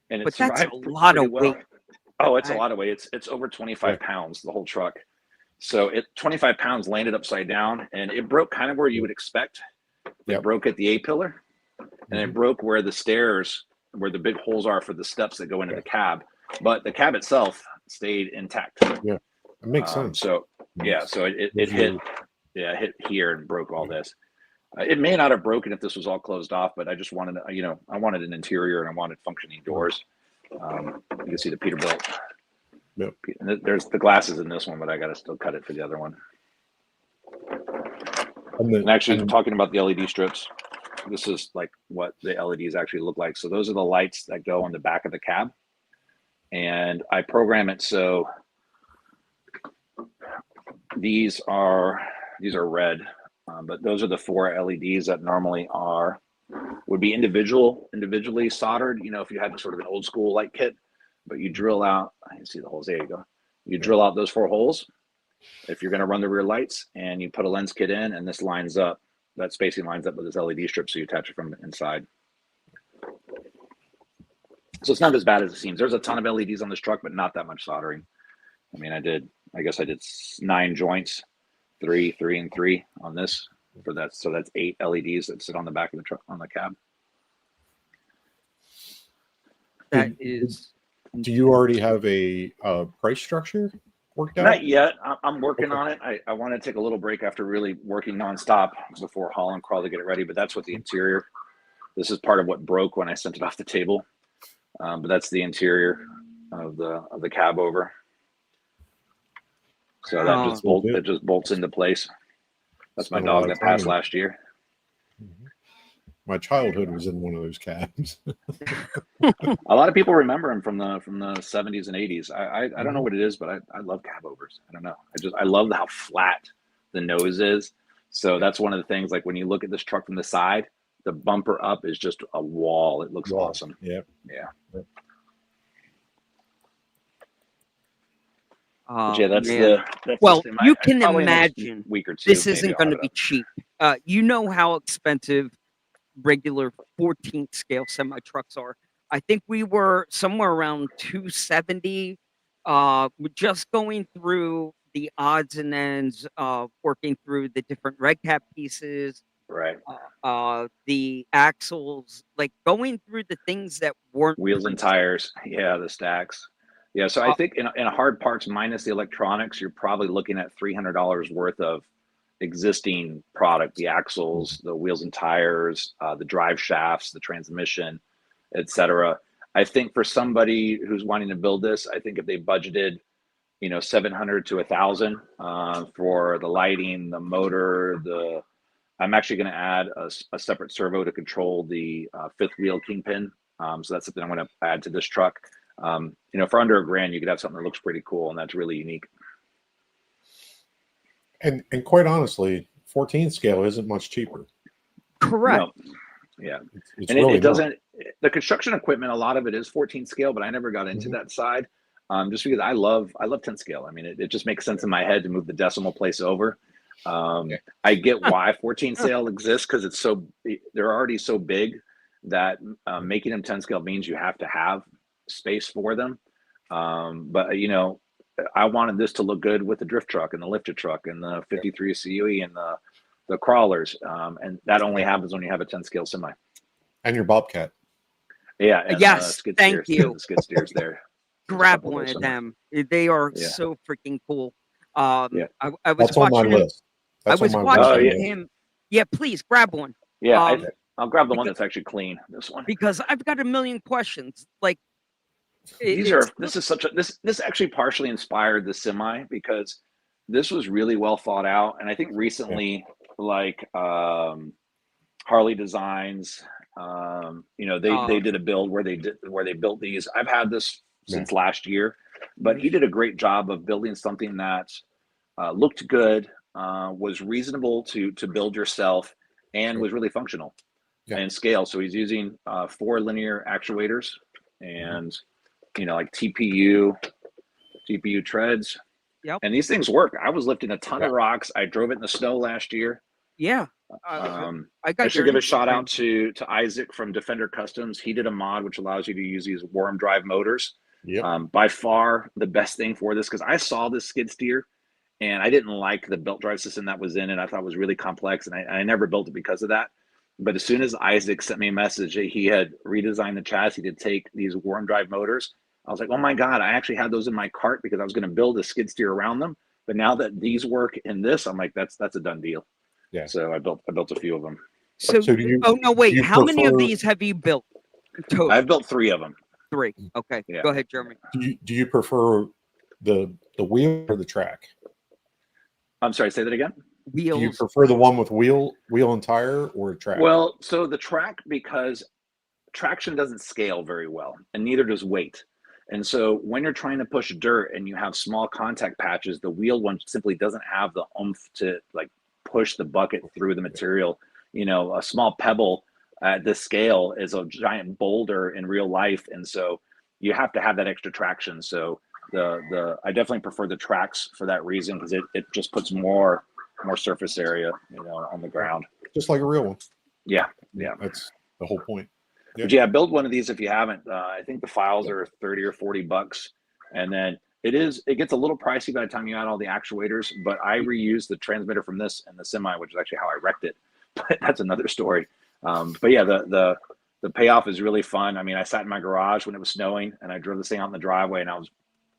And but that's a lot of weight. Oh, it's a lot of weight. It's over 25 pounds, the whole truck. So 25 pounds landed upside down, and it broke kind of where you would expect. It broke at the A-pillar. And it broke where the stairs, where the big holes are for the steps that go into the cab, but the cab itself stayed intact. Yeah, it makes sense. So it hit here and broke all this. It may not have broken if this was all closed off, but I just wanted, I wanted an interior and I wanted functioning doors. You can see the Peterbilt. Yep. And there's the glasses in this one, but I got to still cut it for the other one. And actually, talking about the LED strips. this is like what the LEDs actually look like. So those are the lights that go on the back of the cab, and I program it so these are red, but those are the 4 LEDs that normally would be individually soldered. You know, if you had sort of an old school light kit, but you drill out. I can see the holes. There you go. You drill out those 4 holes if you're going to run the rear lights, and you put a lens kit in, and this lines up. That spacing lines up with this LED strip, so you attach it from the inside. So it's not as bad as it seems. There's a ton of LEDs on this truck, but not that much soldering. I mean, I guess I did 9 joints, 3, 3, and 3 on this for that. So that's 8 LEDs that sit on the back of the truck on the cab. That is. Do you already have a price structure worked out? Not yet. I'm working on it. I want to take a little break after really working nonstop before haul and crawl to get it ready. But that's what the interior. This is part of what broke when I sent it off the table. But that's the interior of the cab over. So that just bolts into place. That's my dog that passed last year. My childhood was in one of those cabs. A lot of people remember him from the 70s and 80s. I don't know what it is, but I love cab overs. I don't know. I love how flat the nose is. So that's one of the things. Like when you look at this truck from the side, the bumper up is just a wall. It looks awesome. Yeah. But yeah, that's you can imagine week or two, this isn't going to be cheap. You know how expensive regular 14th scale semi trucks are. I think we were somewhere around 270. Just going through the odds and ends, working through the different red cap pieces, right? The axles, like going through the things that weren't wheels and tires. Yeah, the stacks. Yeah, so I think in a hard parts minus the electronics, you're probably looking at $300 worth of existing product: the axles, the wheels and tires, the drive shafts, the transmission, etc. I think for somebody who's wanting to build this, I think if they budgeted, $700 to $1,000 for the lighting, the motor, I'm actually going to add a separate servo to control the 5th wheel kingpin. So that's something I'm going to add to this truck. For under $1,000, you could have something that looks pretty cool, and that's really unique. And quite honestly, 14 scale isn't much cheaper. Correct. No. Yeah. It's and really it doesn't, the construction equipment, a lot of it is 14 scale, but I never got into that side. Just because I love 10 scale. I mean, it just makes sense in my head to move the decimal place over. I get why 14 scale exists, because they're already so big that making them 10 scale means you have to have space for them. But I wanted this to look good with the drift truck and the lifted truck and the 53 CUE and the crawlers. And that only happens when you have a 10 scale semi. And your Bobcat. Yeah. And yes. Thank you. The skid steers there. Grab one of them. They are so freaking cool. I was That's on my list. I was watching him. Yeah, please grab one. Yeah, I'll grab the one that's actually clean. This one, because I've got a million questions. Like this actually partially inspired the semi, because this was really well thought out, and I think recently, like Harley Designs, they did a build where they built these. I've had this since last year, but he did a great job of building something that looked good, was reasonable to build yourself, and was really functional and scale. So he's using 4 linear actuators and like TPU treads. Yep. And these things work. I was lifting a ton of rocks. I drove it in the snow last year. Yeah. I should give a shout out to Isaac from Defender Customs. He did a mod which allows you to use these worm drive motors. Yep. By far the best thing for this, because I saw this skid steer and I didn't like the belt drive system that was in it. I thought it was really complex, and I never built it because of that. But as soon as Isaac sent me a message that he had redesigned the chassis to take these worm drive motors, I was like, oh my God, I actually had those in my cart because I was going to build a skid steer around them. But now that these work in this, I'm like, that's a done deal. Yeah. So I built a few of them. So do you, how many of these have you built? Total? I've built 3 of them. 3. Okay. Yeah. Go ahead, Jeremy. Do you prefer the wheel or the track? I'm sorry, say that again. Do you wheels. prefer the one with wheel and tire or track? Well, so the track, because traction doesn't scale very well, and neither does weight. And so when you're trying to push dirt and you have small contact patches, the wheel one simply doesn't have the oomph to like push the bucket through the material. You know, a small pebble at this scale is a giant boulder in real life, and so you have to have that extra traction. So I definitely prefer the tracks for that reason, because it just puts more surface area, you know, on the ground. Just like a real one. Yeah. That's the whole point. But yeah, build one of these if you haven't. I think the files are 30 or 40 bucks. And then it gets a little pricey by the time you add all the actuators, but I reused the transmitter from this and the semi, which is actually how I wrecked it. But that's another story. But yeah, the payoff is really fun. I mean, I sat in my garage when it was snowing and I drove this thing out in the driveway and I was,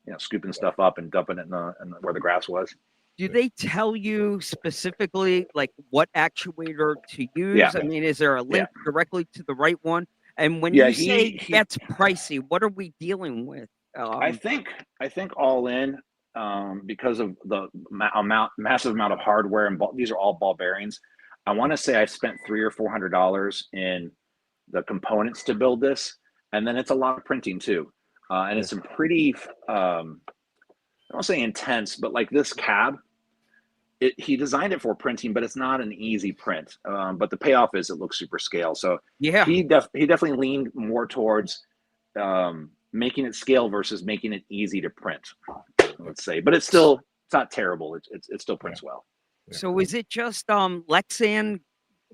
you know, scooping stuff up and dumping it in where the grass was. Do they tell you specifically like what actuator to use? Yeah. I mean, is there a link directly to the right one? And when Yeah, you say that's pricey, what are we dealing with? I think all in, because of the massive amount of hardware and these are all ball bearings. I want to say I spent $300 or $400 in the components to build this, and then it's a lot of printing too, and it's some pretty I don't say intense, but like this cab. He designed it for printing, but it's not an easy print. But the payoff is it looks super scale. So yeah, he definitely leaned more towards making it scale versus making it easy to print, let's say. But it's not terrible. It still prints well. So is it just Lexan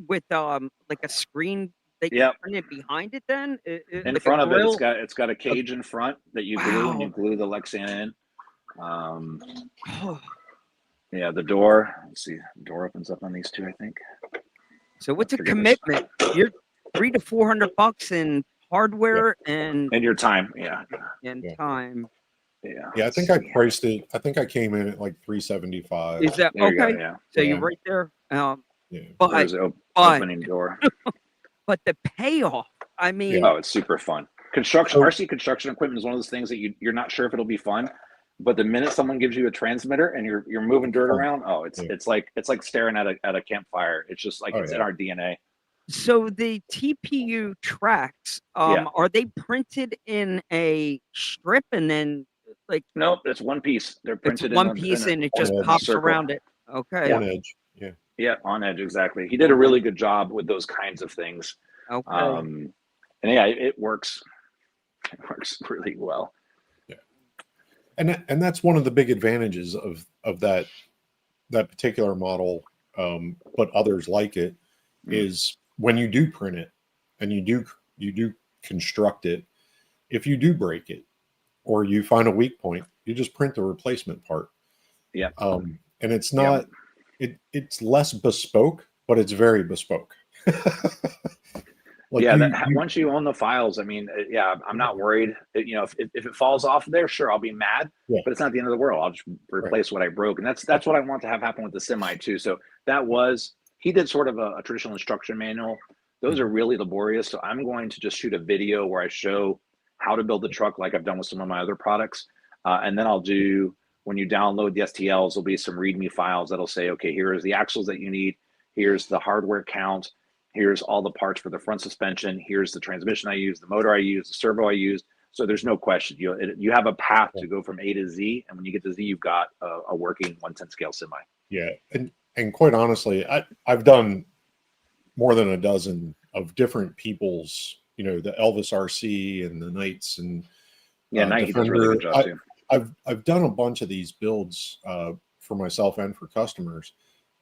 with like a screen that you print it behind it then? In like front of it, it's got a cage in front that you glue, and you Wow. glue the Lexan in. Yeah, the door. Let's see. The door opens up on these two, I think. So what's a commitment? You're $300 to $400 in hardware and your time. Yeah. And time. Yeah. I think I priced it. I think I came in at like $375. Is that There okay? you go, yeah. So you're right there. But there's an opening door. But the payoff. I mean, oh, it's super fun. RC construction equipment is one of those things that you're not sure if it'll be fun. But the minute someone gives you a transmitter and you're moving dirt around, it's like staring at a campfire. It's just like it's in our DNA. So the TPU tracks, are they printed in a strip and then like? Nope, it's one piece. They're printed in one piece and it just pops around it. Okay. On edge. Yeah, on edge, exactly. He did a really good job with those kinds of things. Okay. And yeah, it works. It works really well. And that's one of the big advantages of that particular model, but others like it, is when you do print it and you do construct it, if you do break it or you find a weak point, you just print the replacement part. Yeah. And it's not it's less bespoke, but it's very bespoke. Once you own the files, I mean, I'm not worried. You know, if it falls off there, sure, I'll be mad, but it's not the end of the world. I'll just replace what I broke, and that's what I want to have happen with the semi too. So he did sort of a traditional instruction manual. Those are really laborious. So I'm going to just shoot a video where I show how to build the truck, like I've done with some of my other products, and then I'll do. When you download the STLs, there'll be some README files that'll say, okay, here's the axles that you need, here's the hardware count. Here's all the parts for the front suspension. Here's the transmission I use, the motor I use, the servo I use. So there's no question. You have a path to go from A to Z, and when you get to Z, you've got a working 1/10 scale semi. Yeah, and quite honestly, I've done more than a dozen of different people's, you know, the Elvis RC and the Knights and Knight does a really good job too. I've done a bunch of these builds for myself and for customers,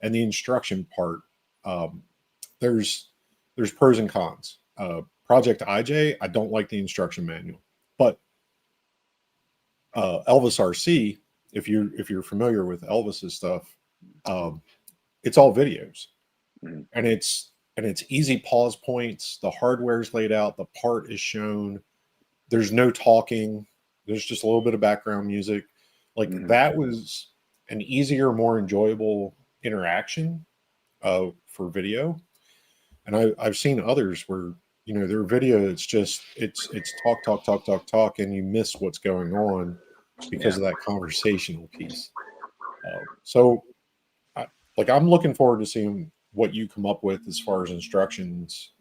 and the instruction part. There's pros and cons. Project IJ, I don't like the instruction manual, but Elvis RC, if you're familiar with Elvis's stuff, it's all videos, and it's easy pause points. The hardware's laid out, the part is shown. There's no talking. There's just a little bit of background music. Like that was an easier, more enjoyable interaction for video. And I've seen others where, you know, their video, it's talk, and you miss what's going on because of that conversational piece. like I'm looking forward to seeing what you come up with as far as instructions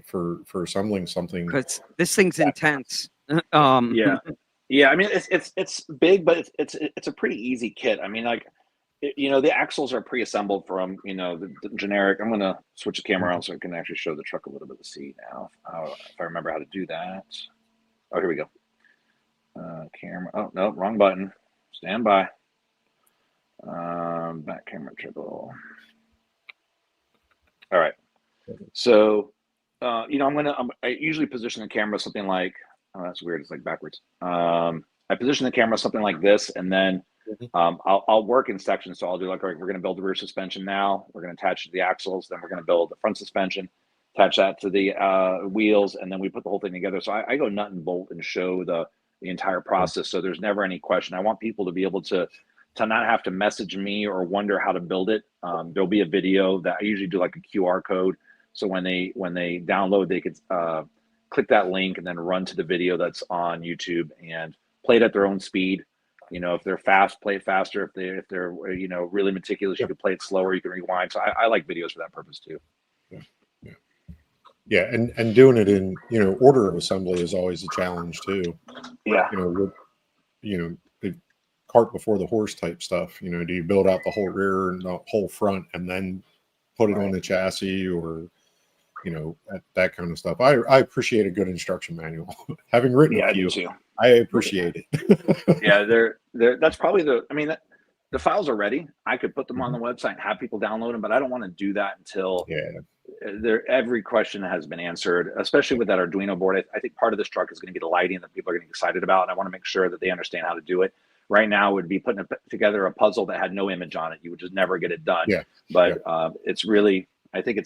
for assembling something. Because this thing's intense. Yeah, yeah. I mean, it's big, but it's a pretty easy kit. I mean, like, you know, the axles are pre-assembled from, you know, the generic. I'm gonna switch the camera around so I can actually show the truck a little bit to see now. If I remember how to do that. Oh, here we go. Camera. Oh no, wrong button. Stand by. Back camera triple. All right. So, you know, I usually position the camera something like, oh, that's weird. It's like backwards. I position the camera something like this, and then I'll work in sections. So I'll do like, all right, we're going to build the rear suspension now. We're going to attach it to the axles. Then we're going to build the front suspension, attach that to the wheels, and then we put the whole thing together. So I go nut and bolt and show the entire process. So there's never any question. I want people to be able to not have to message me or wonder how to build it. There'll be a video that I usually do like a QR code. So when they download, they could click that link and then run to the video that's on YouTube and play it at their own speed. You know, if they're fast, play it faster. If they're you know, really meticulous, you can play it slower. You can rewind. So I like videos for that purpose too. Yeah, and doing it in, you know, order of assembly is always a challenge too. Yeah. You know, the cart before the horse type stuff. You know, do you build out the whole rear and the whole front and then put it on the chassis, or, you know, that kind of stuff? I appreciate a good instruction manual. Having written a few, I appreciate it. Yeah, that's probably the files are ready. I could put them on the website and have people download them, but I don't want to do that until every question has been answered, especially with that Arduino board. I think part of this truck is going to be the lighting that people are getting excited about, and I want to make sure that they understand how to do it. Right now would be putting together a puzzle that had no image on it. You would just never get it done. But it's really, I think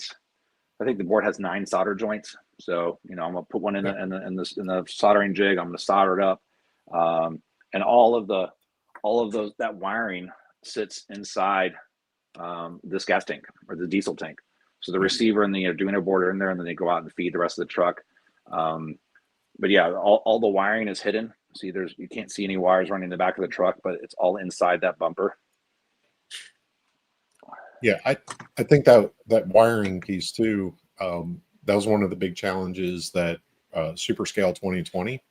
the board has 9 solder joints. So, you know, I'm gonna put one in the soldering jig. I'm gonna solder it up, and all of that wiring sits inside this gas tank or the diesel tank. So the receiver and the Arduino board are in there, and then they go out and feed the rest of the truck. But yeah, all the wiring is hidden. See, you can't see any wires running in the back of the truck, but it's all inside that bumper. Yeah, I think that wiring piece too, that was one of the big challenges that Super Scale 2020.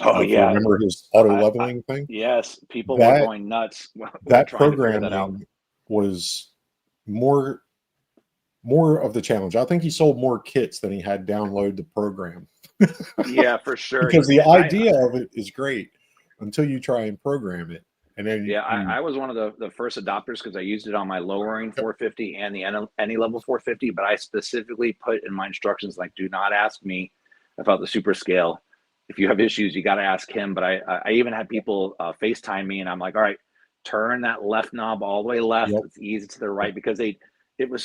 Oh yeah, remember his auto leveling thing? Yes, people were going nuts. That programming was more of the challenge. I think he sold more kits than he had download the program. Yeah, for sure. Because the idea of it is great until you try and program it. And then I was one of the first adopters because I used it on my lowering 450 and the any level 450, but I specifically put in my instructions, like, do not ask me about the Super Scale. If you have issues, you got to ask him. But I even had people FaceTime me, and I'm like, all right, turn that left knob all the way left. It's easy to the right, because there was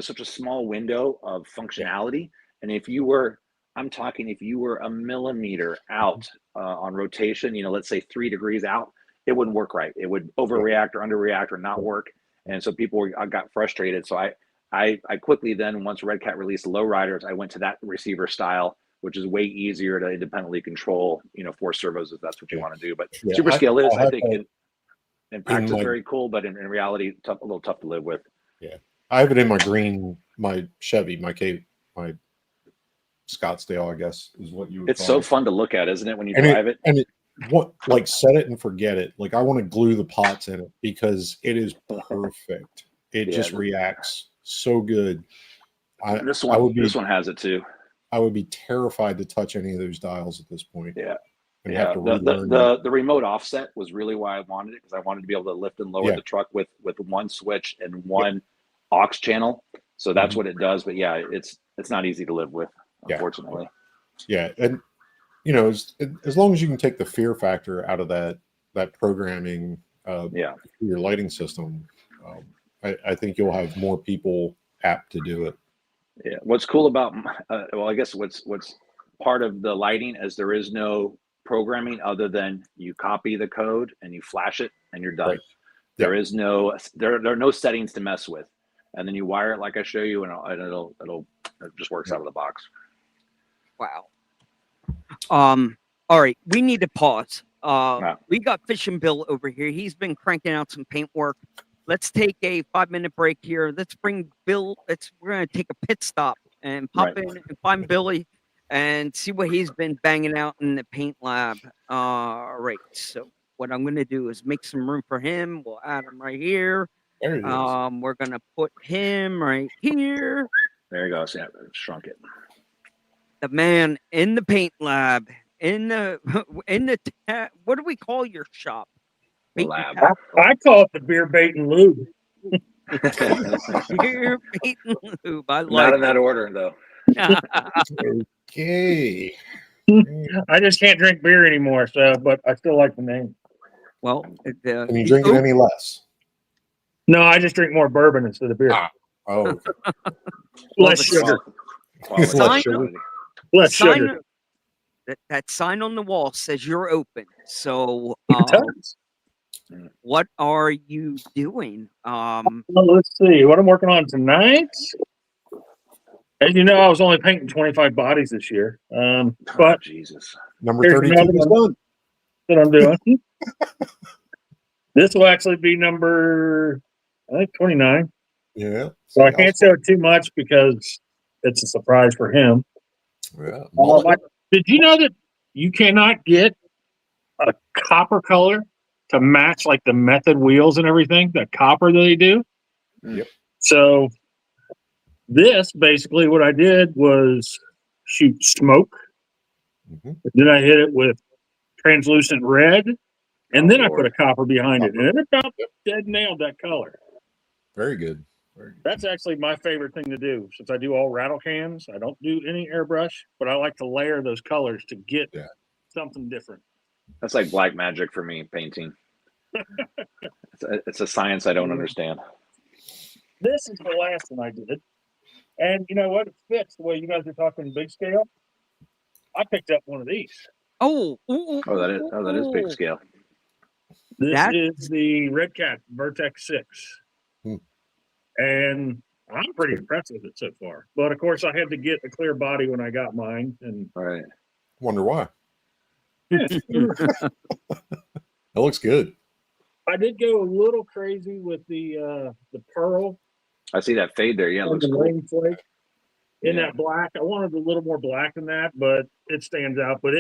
such a small window of functionality. And if you were a millimeter out on rotation, you know, let's say 3 degrees out, it wouldn't work right. It would overreact or underreact or not work. And so I got frustrated. So I quickly then, once Red Cat released lowriders, I went to that receiver style, which is way easier to independently control, you know, 4 servos if that's what you want to do. But Super Scale is, I think, in practice very cool, but in reality, a little tough to live with. Yeah, I have it in my Chevy, my Scottsdale, I guess is what you would It's so fun to look at, isn't it, when you drive it? And like set it and forget it. Like, I want to glue the pots in it because it is perfect. It just reacts so good. This one has it too. I would be terrified to touch any of those dials at this point. Yeah. And Yeah. have to the remote offset was really why I wanted it, because I wanted to be able to lift and lower the truck with one switch and one aux channel. So that's what it does. But yeah, it's not easy to live with, unfortunately. Yeah. And you know, as long as you can take the fear factor out of that programming, your lighting system, I think you'll have more people apt to do it. Yeah. What's cool about, I guess what's part of the lighting is there is no programming other than you copy the code and you flash it and you're done. Right. There is there are no settings to mess with, and then you wire it like I show you, and it just works out of the box. Wow. All right, we need to pause. We got Fish and Bill over here. He's been cranking out some paint work. let's take a 5-minute break here. Let's bring Bill. We're gonna take a pit stop and pop Right. in and find Billy and see what he's been banging out in the paint lab. All right. So what I'm gonna do is make some room for him. We'll add him right here. There it is. We're gonna put him right here. There you go. So, yeah, shrunk it. The man in the paint lab. In the what do we call your shop? The Paint lab. tap? I call it the beer bait and lube. Beer, paint, and lube. I Not like in that order, though. it. Okay. I just can't drink beer anymore, but I still like the name. Well, Can you drink it any less? No, I just drink more bourbon instead of beer. Ah. Oh, okay. Less the sugar. Quality. Less sugar. Less sign, sugar. that sign on the wall says you're open. So, It does. what are you doing? Well, let's see what I'm working on tonight. As you know, I was only painting 25 bodies this year. But Jesus. Number here's 32 another is one done. that I'm doing. This will actually be number, I think, 29. Yeah. So I can't show it too much because it's a surprise for him. Yeah. Did you know that you cannot get a copper color to match like the method wheels and everything, the copper that they do? Yep. So this basically what I did was shoot smoke. Mhm. Then I hit it with translucent red, and then I Lord. put a copper behind it, Copper. and it about dead nailed that color. Very good. Very good. That's actually my favorite thing to do. Since I do all rattle cans, I don't do any airbrush, but I like to layer those colors to get something different. That's like black magic for me, painting. It's a science I don't understand. This is the last one I did. And you know what? It fits the way you guys are talking big scale. I picked up one of these. Oh, That is big scale. This That- is the Red Cat Vertex 6. Hmm. And I'm pretty impressed with it so far. But of course, I had to get a clear body when I got mine. And All right. Wonder why. That looks good. I did go a little crazy with the pearl I see that fade there. Yeah, it and looks the cool. rain flake in Yeah. that black. I wanted a little more black than that, but it stands out. But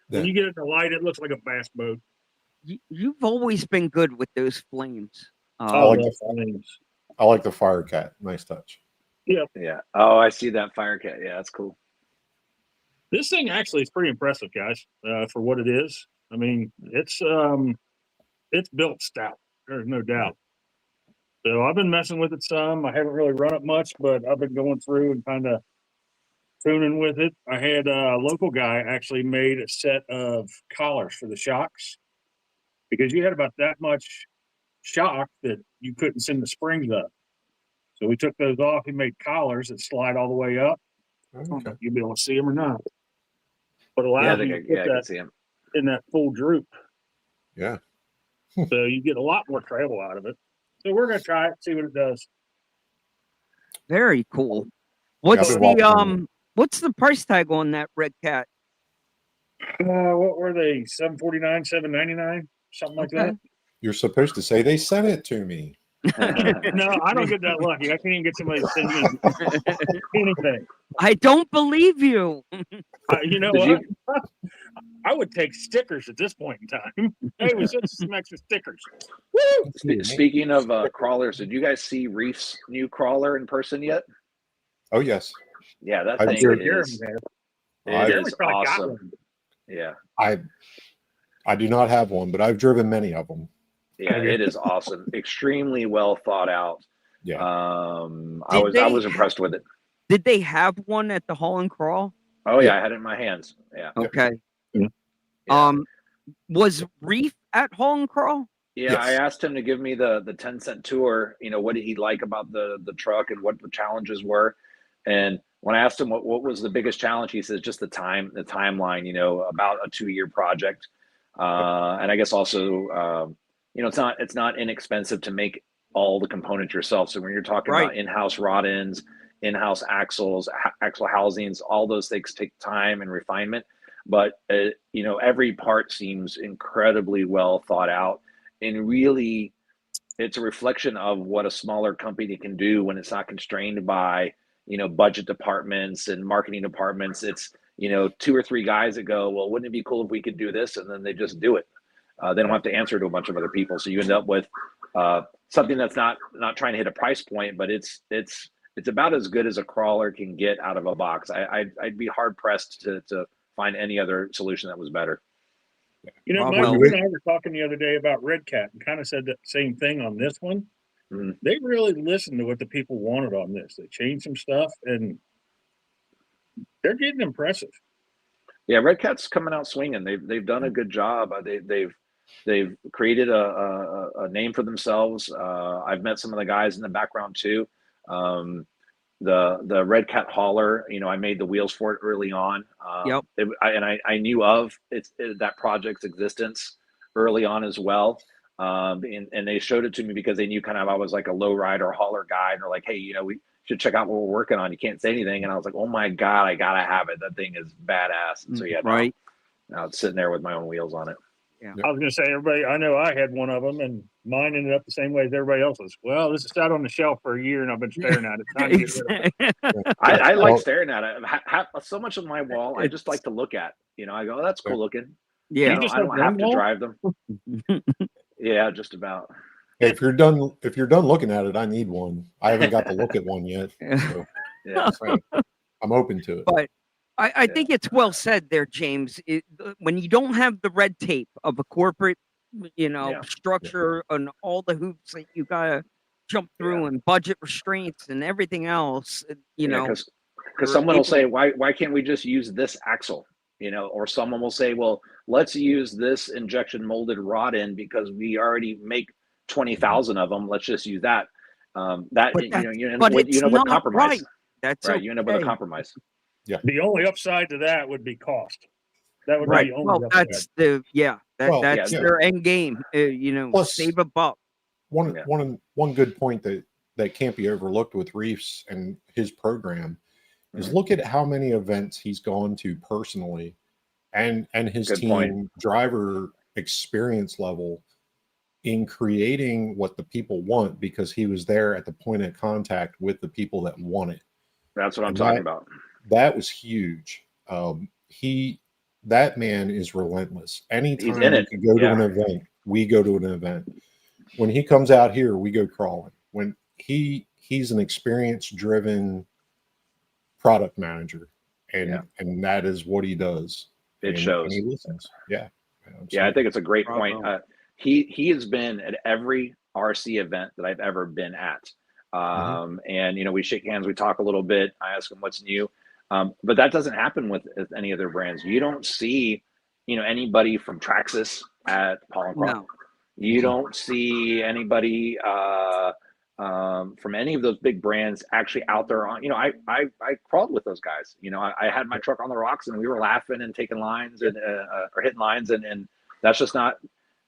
when you get it in the light, it looks like a bass boat. You've always been good with those flames. I like love the flames. I like the fire cat. Nice touch. Yeah. Oh, I see that fire cat. Yeah, that's cool. This thing actually is pretty impressive, guys, for what it is. I mean, it's built stout. There's no doubt. So I've been messing with it some. I haven't really run it much, but I've been going through and kind of tuning with it. I had a local guy actually made a set of collars for the shocks because you had about that much shock that you couldn't send the springs up. So we took those off. He made collars that slide all the way up. Okay. You'll be able to see them or not. But Yeah, allows I you think to put I can that see him. in that full droop. Yeah. So you get a lot more travel out of it. So we're gonna try it, see what it does. Very cool. What's I've been watching what's the price tag on that Red Cat? What were they? $749, $799, something like that. You're supposed to say they sent it to me. No, I don't get that lucky. I can't even get somebody to send me anything. I don't believe you. You know Did what? I would take stickers at this point in time. Hey, we sent some extra stickers. Speaking of crawlers, did you guys see Reef's new crawler in person yet? Oh yes. Yeah, that I've thing driven- is I've- it is awesome. Yeah. I do not have one, but I've driven many of them. Yeah, it is awesome. Extremely well thought out. Yeah. I was impressed with it. Did they have one at the Hall and Crawl? Oh yeah, I had it in my hands. Yeah. Okay. Yeah. Was Reef at Hall and Crawl? Yeah, Yes. I asked him to give me the 10-cent tour. You know, what did he like about the truck and what the challenges were. And when I asked him what was the biggest challenge, he says just the timeline. You know, about a 2-year project. And I guess also, you know, it's not inexpensive to make all the components yourself. So when you're talking about in-house rod ends, in-house axles, axle housings, all those things take time and refinement. But you know, every part seems incredibly well thought out and really it's a reflection of what a smaller company can do when it's not constrained by, budget departments and marketing departments. It's, 2 or 3 guys that go, well, wouldn't it be cool if we could do this? And then they just do it. They don't have to answer to a bunch of other people. So you end up with something that's not trying to hit a price point, but it's about as good as a crawler can get out of a box. I'd be hard pressed to find any other solution that was better. Well, Mike, you and I were talking the other day about Red Cat and kind of said that same thing on this one. Mm-hmm. They really listened to what the people wanted on this. They changed some stuff, and they're getting impressive. Yeah, Red Cat's coming out swinging. They've done a good job. They've created a name for themselves. I've met some of the guys in the background too. The Red Cat hauler, I made the wheels for it early on. Yep. I knew of that project's existence early on as well. And they showed it to me because they knew kind of I was like a low rider hauler guy, and they're like, hey, we should check out what we're working on. You can't say anything. And I was like, oh my God, I gotta have it. That thing is badass. And so yeah, right. Now it's sitting there with my own wheels on it. Yeah. I was going to say, everybody, I know I had one of them, and mine ended up the same way as everybody else's. Well, this is sat on the shelf for a year, and I've been staring at it. Time to get rid of it. I like staring at it. So much of my wall, I just like to look at. I go, oh, that's cool looking. Yeah. I don't have to drive them. Yeah, just about. Hey, if you're done looking at it, I need one. I haven't got to look at one yet. So, Yeah. I'm open to it. But I think it's well said there, James. When you don't have the red tape of a corporate, structure and all the hoops that you gotta jump through and budget restraints and everything else, because someone will say, why can't we just use this axle? Or someone will say, well, let's use this injection molded rod end because we already make 20,000 of them. Let's just use that. You end up with a compromise. Right. That's right. okay. You end up with a compromise. Yeah. The only upside to that would be cost. That would be the only upside. That's that's their end game. Plus, save a buck. One good point that can't be overlooked with Reefs and his program is look at how many events he's gone to personally, and his Good team point. driver experience level in creating what the people want, because he was there at the point of contact with the people that want it. That's what I'm talking about. That was huge. That man is relentless. Anytime we can go to an event, we go to an event. When he comes out here, we go crawling. When he's an experience-driven product manager, and that is what he does. It shows. And he listens. Yeah. I think it's a great point. He has been at every RC event that I've ever been at. And we shake hands, we talk a little bit. I ask him what's new. But that doesn't happen with any other brands. You don't see, anybody from Traxxas at Paul and Crawl. No. You don't see anybody from any of those big brands actually out there on. I crawled with those guys. I had my truck on the rocks and we were laughing and taking lines and or hitting lines, and that's just not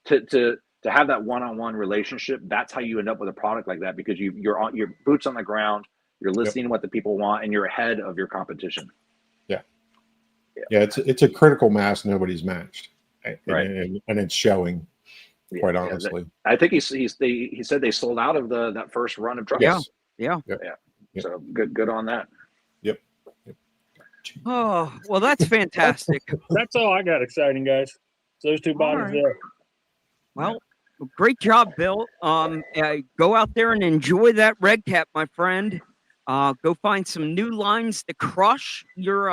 to have that one-on-one relationship. That's how you end up with a product like that, because you're on your boots on the ground. You're listening to what the people want, and you're ahead of your competition. Yeah, it's a critical mass nobody's matched, right? And it's showing. Quite honestly, I think he said they sold out of that first run of trucks. Yeah. So good on that. Yep. Oh, well, that's fantastic. That's all I got exciting, guys. Those two bodies there. Well, great job, Bill. Go out there and enjoy that Red Cat, my friend. Go find some new lines to crush your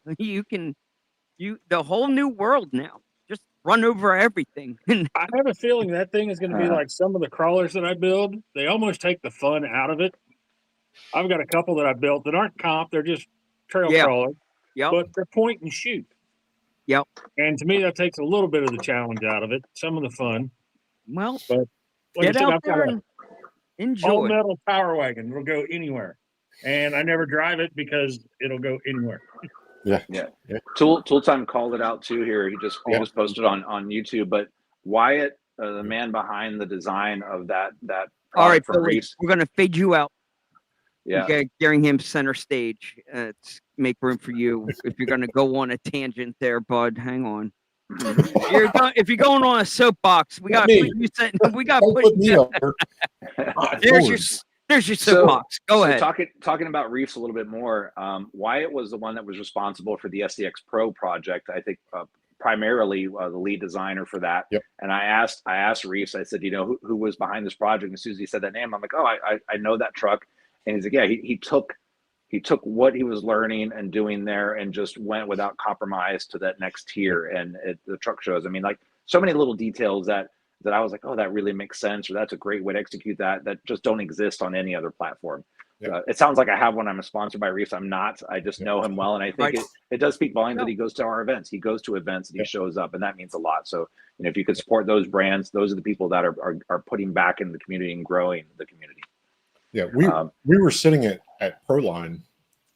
the whole new world now. Just run over everything. I have a feeling that thing is going to be like some of the crawlers that I build. They almost take the fun out of it. I've got a couple that I built that aren't comp. They're just trail crawlers. Yep. But they're point and shoot. Yep. And to me, that takes a little bit of the challenge out of it, some of the fun. Well, but like get out there and enjoy. All metal power wagon will go anywhere. And I never drive it because it'll go anywhere. Yeah. Tool Time called it out too here. He just posted on YouTube. But Wyatt, the man behind the design of that all right, from Billy, Reefs. we're gonna fade you out. Yeah. Okay, getting him center stage. Make room for you if you're gonna go on a tangent there, bud. Hang on. You're done. If you're going on a soapbox, we got to Me. put you set. We got Don't to put put me you. up there. There's your So- soapbox. Go ahead. Talking about Reefs a little bit more. Wyatt was the one that was responsible for the SDX Pro project. I think primarily the lead designer for that. Yep. And I asked Reefs. I said, who was behind this project? And as soon as he said that name, I'm like, oh, I know that truck. And he's like, yeah, he took what he was learning and doing there and just went without compromise to that next tier. And the truck shows. I mean, like so many little details that I was like, oh, that really makes sense, or that's a great way to execute that just don't exist on any other platform. Yeah. It sounds like I have one. I'm sponsored by Reefs. I'm not. I just know him well, and I think Right. it does speak volumes No. that he goes to our events. He goes to events and he Yeah. shows up, and that means a lot. So if you could support those brands, those are the people that are putting back in the community and growing the community. Yeah, we were sitting at Proline,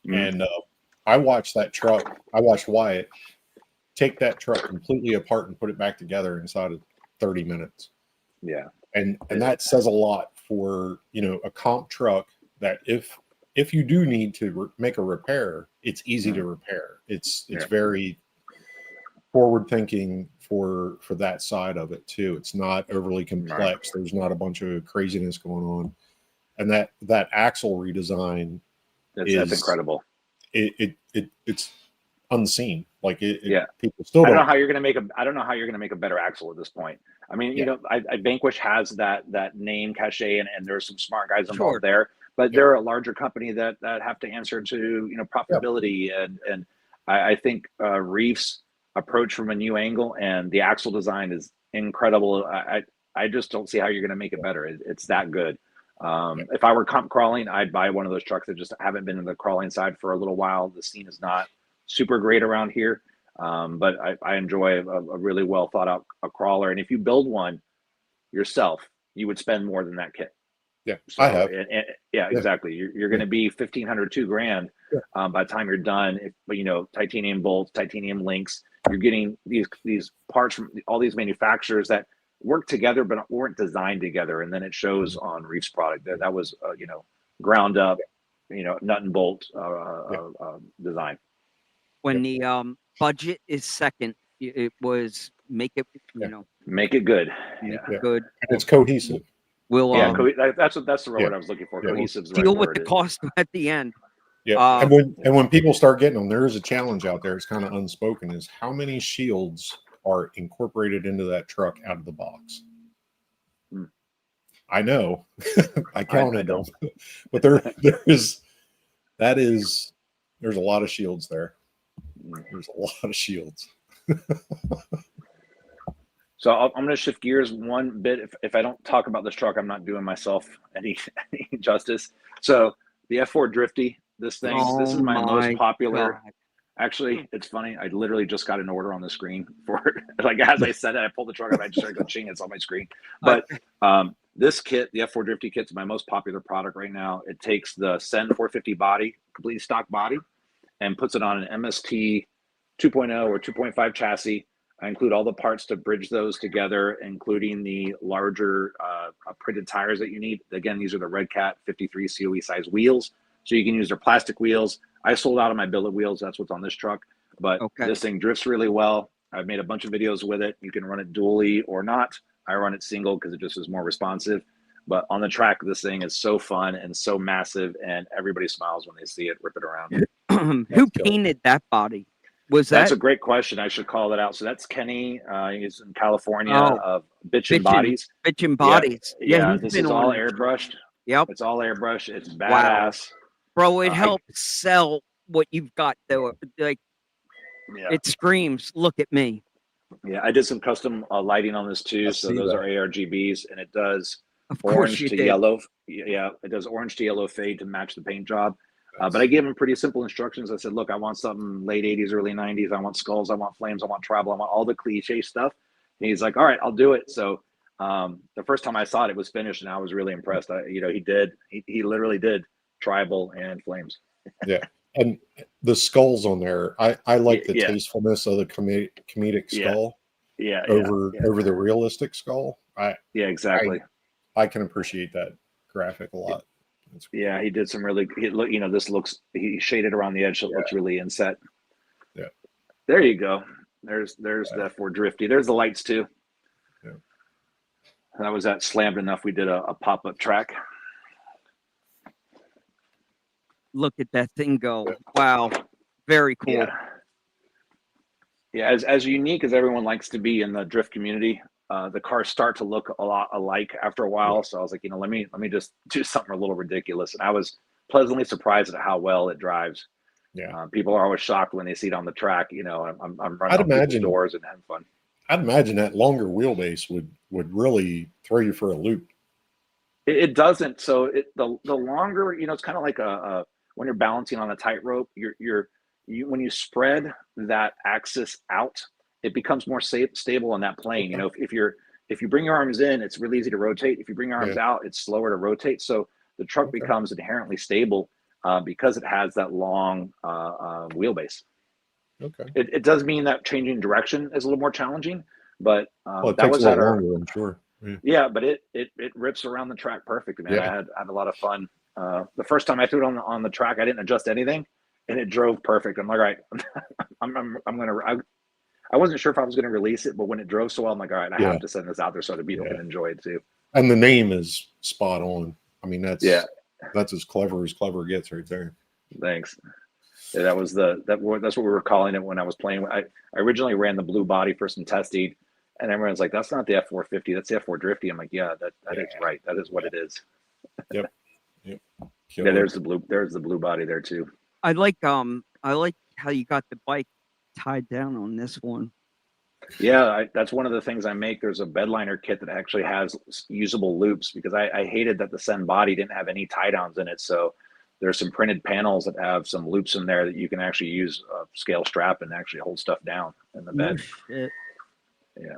and I watched that truck. I watched Wyatt take that truck completely apart and put it back together inside of 30 minutes. Yeah, and that says a lot for a comp truck that if you do need to make a repair, it's easy to repair. It's very forward thinking for that side of it too. It's not overly complex. There's not a bunch of craziness going on, and that axle redesign that's incredible. It's unseen. Like Yeah. people still I don't don't. know how you're going to make a better axle at this point. I mean, I Vanquish has that name cachet, and there's some smart guys involved there, but they're a larger company that have to answer to profitability, and I think Reef's approach from a new angle and the axle design is incredible. I just don't see how you're going to make it better. It's that good. If I were comp crawling, I'd buy one of those trucks. I just haven't been in the crawling side for a little while. The scene is not super great around here. But I enjoy a really well thought out crawler. And if you build one yourself, you would spend more than that kit. Yeah, so, I have. Exactly. You're going to be $1,500, $2,000 by the time you're done. Titanium bolts, titanium links. You're getting these parts from all these manufacturers that work together but weren't designed together, and then it shows on Reef's product. That was ground up, nut and bolt design. When the budget is second, it was make it make it good. make it good. And it's cohesive. We'll that's the word I was looking for. Cohesive is the deal right with word. the cost at the end. Yeah, and when people start getting them, there is a challenge out there. It's kind of unspoken: is how many shields are incorporated into that truck out of the box. I know, I counted them, but there's a lot of shields there. There's a lot of shields. So I'm going to shift gears one bit. If I don't talk about this truck, I'm not doing myself any justice. So the F4 Drifty, this is my most popular. God. Actually, it's funny. I literally just got an order on the screen for it. Like as I said it, I pulled the truck up. I just started going ching. It's on my screen. But this kit, the F4 Drifty kit, is my most popular product right now. It takes the Sen 450 body, completely stock body, and puts it on an MST 2.0 or 2.5 chassis. I include all the parts to bridge those together, including the larger printed tires that you need. Again, these are the Red Cat 53 COE size wheels. So you can use their plastic wheels. I sold out of my billet wheels. That's what's on this truck. But this thing drifts really well. I've made a bunch of videos with it. You can run it dually or not. I run it single because it just is more responsive. But on the track, this thing is so fun and so massive, and everybody smiles when they see it rip it around. Who painted that body? That's a great question. I should call that out. So that's Kenny. He's in California of Bitchin' Bodies. Bitchin' Bodies. Yeah, this is all airbrushed. Yep. It's all airbrushed. It's badass. Bro, it helps sell what you've got though. Like it screams, look at me. Yeah, I did some custom lighting on this too. So those are ARGBs, and it does orange to yellow. Yeah, it does orange to yellow fade to match the paint job. But I gave him pretty simple instructions. I said, look, I want something late 80s, early 90s. I want skulls. I want flames. I want travel. I want all the cliche stuff. And he's like, all right, I'll do it. So the first time I saw it, it was finished, and I was really impressed. He literally did tribal and flames. Yeah. And the skulls on there, I like the tastefulness of the comedic skull over the realistic skull. Exactly. I can appreciate that graphic a lot. Yeah, he did some really. He shaded around the edge, so it looks really inset. Yeah, there you go. There's the F4 Drifty. There's the lights too. Yeah. That was that slammed enough. We did a pop-up track. Look at that thing go. Wow. Very cool. Yeah. Yeah, as unique as everyone likes to be in the drift community, the cars start to look a lot alike after a while. So I was like, let me just do something a little ridiculous. And I was pleasantly surprised at how well it drives. Yeah. People are always shocked when they see it on the track. I'm running I'd on people's imagine doors and having fun. I'd imagine that longer wheelbase would really throw you for a loop. It doesn't. So the longer, it's kind of like a when you're balancing on a tightrope, when you spread that axis out, it becomes more stable on that plane. Okay. If you bring your arms in, it's really easy to rotate. If you bring your arms out, it's slower to rotate. So the truck becomes inherently stable because it has that long wheelbase. Okay. It does mean that changing direction is a little more challenging, but Well, it that takes was a at lot our longer, I'm sure. yeah, but it rips around the track perfect, man. Yeah. I had a lot of fun. The first time I threw it on the track, I didn't adjust anything, and it drove perfect. I'm like, all right, I wasn't sure if I was gonna release it, but when it drove so well, I'm like, all right, I have to send this out there so that people can enjoy it too. And the name is spot on. I mean, that's as clever gets right there. Thanks. Yeah, that's what we were calling it when I was playing. I originally ran the blue body for some testing, and everyone's like, "That's not the F450, that's the F4 Drifty." I'm like, "Yeah, that is right. That is what it is." Yep. Yeah, there's the blue body there too. I like how you got the bike tied down on this one. Yeah, that's one of the things I make. There's a bedliner kit that actually has usable loops because I hated that the Sen body didn't have any tie downs in it. So there's some printed panels that have some loops in there that you can actually use a scale strap and actually hold stuff down in the bed. Shit. Yeah.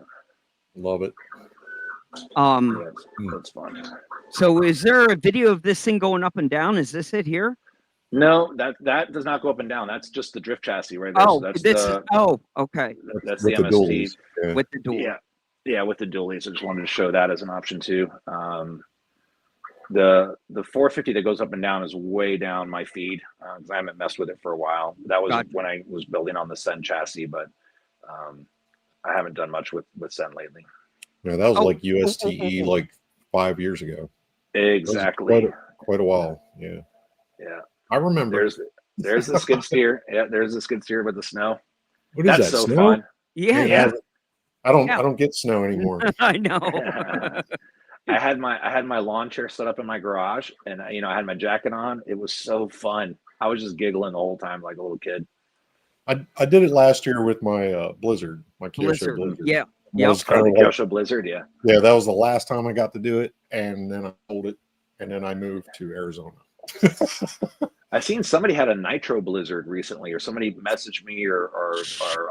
Love it. That's fun. So is there a video of this thing going up and down? Is this it here? No, that does not go up and down. That's just the drift chassis right there. Oh, so that's okay. That's with the MST dualies. With the dual. Yeah, with the dualies. I just wanted to show that as an option too. The 450 that goes up and down is way down my feed because I haven't messed with it for a while. That was when I was building on the Sen chassis, but I haven't done much with Sen lately. Yeah, that was like USTE like 5 years ago. Exactly. Quite a while. Yeah. Yeah. I remember. There's the skid steer. Yeah, there's the skid steer with the snow. What is That's that? so snow? fun. Yeah. I don't get snow anymore. I know. I had my lawn chair set up in my garage, and I had my jacket on. It was so fun. I was just giggling the whole time like a little kid. I did it last year with my Blizzard, my Kyosho Blizzard. Yeah. Yeah. The Kyosho Blizzard. Yeah. Yeah, that was the last time I got to do it, and then I sold it, and then I moved to Arizona. I've seen somebody had a Nitro Blizzard recently, or somebody messaged me, or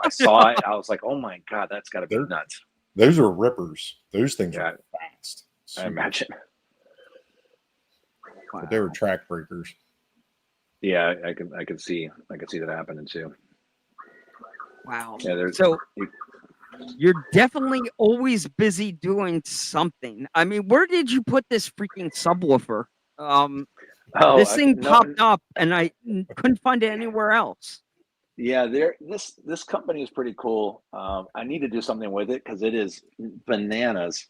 I saw it. I was like, oh my god, that's got to be nuts. Those are rippers. Those things are fast. I imagine. Wow. But they were track breakers. Yeah, I can see that happening too. Wow. Yeah, so you're definitely always busy doing something. I mean, where did you put this freaking subwoofer? This thing popped up, and I couldn't find it anywhere else. Yeah, this company is pretty cool. I need to do something with it because it is bananas.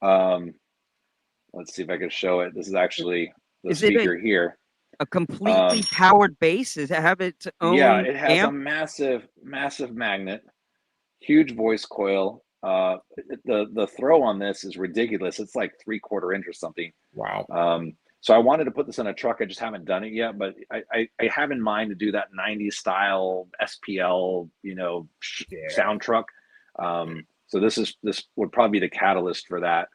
Let's see if I can show it. This is actually the speaker here. A completely powered base? Does it have its own? Yeah, it has amp? a massive magnet, huge voice coil. The throw on this is ridiculous. It's like 3/4 inch or something. Wow. So I wanted to put this in a truck. I just haven't done it yet, but I have in mind to do that 90s style SPL, sound truck. So this would probably be the catalyst for that,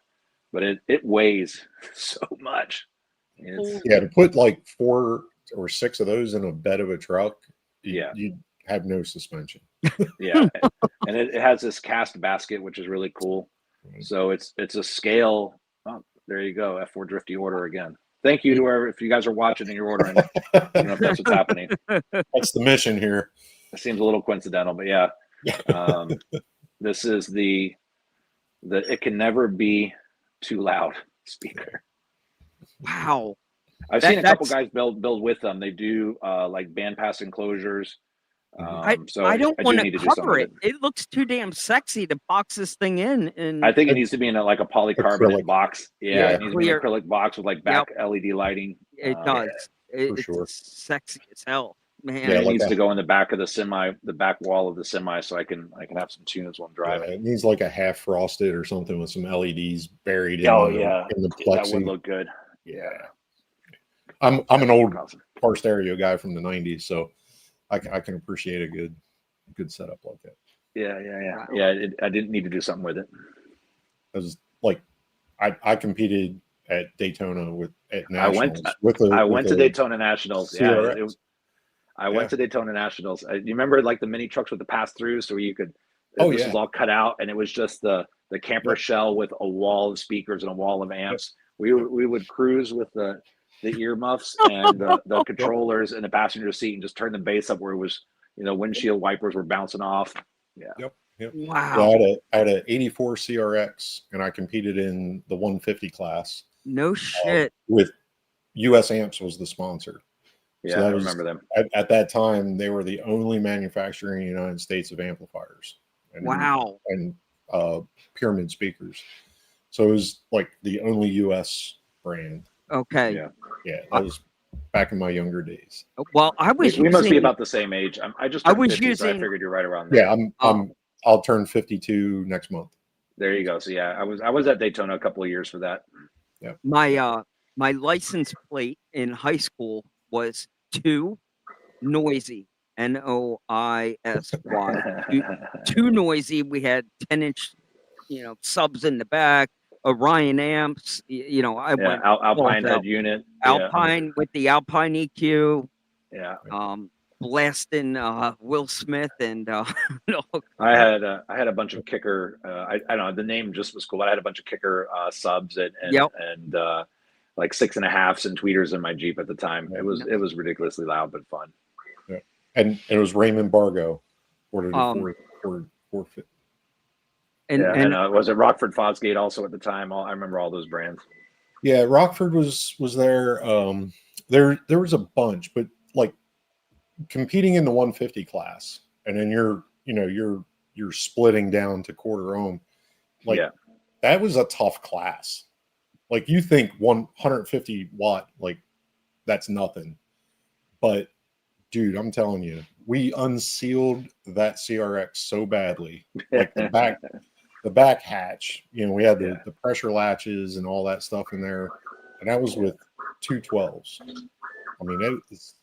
but it weighs so much. To put like 4 or 6 of those in a bed of a truck, you have no suspension. Yeah, and it has this cast basket, which is really cool. So it's a scale. Oh, there you go, F4 Drifty order again. Thank you to whoever, if you guys are watching and you're ordering, if that's what's happening. That's the mission here. It seems a little coincidental, but yeah. This is the it can never be too loud speaker. Wow. I've seen a couple guys build with them. They do like bandpass enclosures. So I don't do want need to to do something cover with it. It looks too damn sexy to box this thing in. And I think it needs to be in like a polycarbonate Acrylic. box. Yeah, Yeah. it needs to be an Clear. acrylic box with like back LED lighting. it does. for sure. It's sexy as hell, man. And Yeah, it like needs a- to go in the back of the semi, the back wall of the semi, so I can have some tunes while I'm Yeah, driving. it needs like a half frosted or something with some LEDs buried in Oh the yeah, in the that would plexi. look good. Yeah. I'm an old Awesome. car stereo guy from the 90s, so I can appreciate a good setup like that. Yeah. Wow. I didn't need to do something with it. I was like I competed at Daytona at I went- nationals with a I went to a Daytona Nationals. CRX. Yeah, I went to Daytona Nationals. You remember like the mini trucks with the pass through, so you could. Oh, This yeah. was all cut out, and it was just the camper Yep. shell with a wall of speakers and a wall of amps. We would cruise with the earmuffs and the controllers in the passenger seat, and just turn the bass up where it was, windshield wipers were bouncing off. Yeah. Yep. Wow. Yeah, I had a 84 CRX, and I competed in the 150 class No shit. with US Amps was the sponsor. Yeah, So that I was- remember them. At that time, they were the only manufacturer in the United States of amplifiers. Wow. And pyramid speakers. So it was like the only US brand. Okay. Yeah. Yeah, that was back in my younger days. Well, I was We must be using- about the same age. I just I turned was 50, so I using- figured you're right around there. Yeah, I'll turn 52 next month. There you go. So yeah, I was at Daytona a couple of years for that. my license plate in high school was too noisy. NOISY. Too noisy. We had 10-inch, subs in the back, Orion amps. I went Alpine balls out. head unit. Alpine with the Alpine EQ. Yeah. Blasting Will Smith and I had a bunch of kicker. I don't know, the name just was cool. I had a bunch of kicker subs and like 6.5s and tweeters in my Jeep at the time. It was ridiculously loud but fun. Yeah. And it was Raymond Bargo ordered a four. and Was it Rockford Fosgate also at the time? I remember all those brands. Yeah, Rockford was there. There was a bunch, but like competing in the 150 class, and then you're splitting down to quarter ohm. Like that was a tough class. Like you think 150 watt, like that's nothing. But dude, I'm telling you, we unsealed that CRX so badly. Like the back hatch, we had the pressure latches and all that stuff in there. And that was with 212s. I mean, it was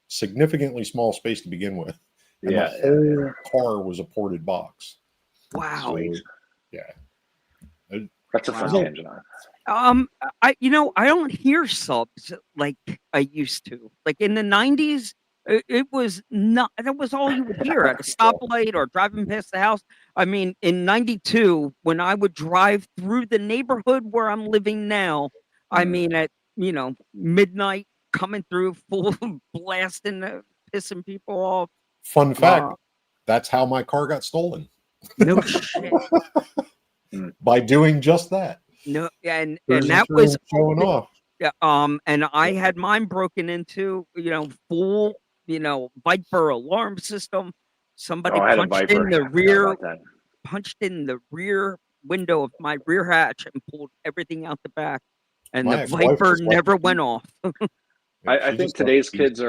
significantly small space to begin with. And the whole car was a ported box. wow. Sweet. Yeah. That's a fun tangent. I don't hear subs like I used to. Like in the 90s, it was not, that was all you would hear at a stoplight or driving past the house. I mean, in 92, when I would drive through the neighborhood where I'm living now, I mean, at, midnight coming through full blasting, pissing people off. Fun fact, that's how my car got stolen. No shit. By doing just that. No, and Cruising that through was and showing off. Yeah, and I had mine broken into, full, Viper alarm system. Somebody I had a punched in Viper. the I forgot rear, about that. punched in the rear window of my rear hatch and pulled everything out the back. And My the ex-wife Viper was like- never went off. I She think just today's thought- kids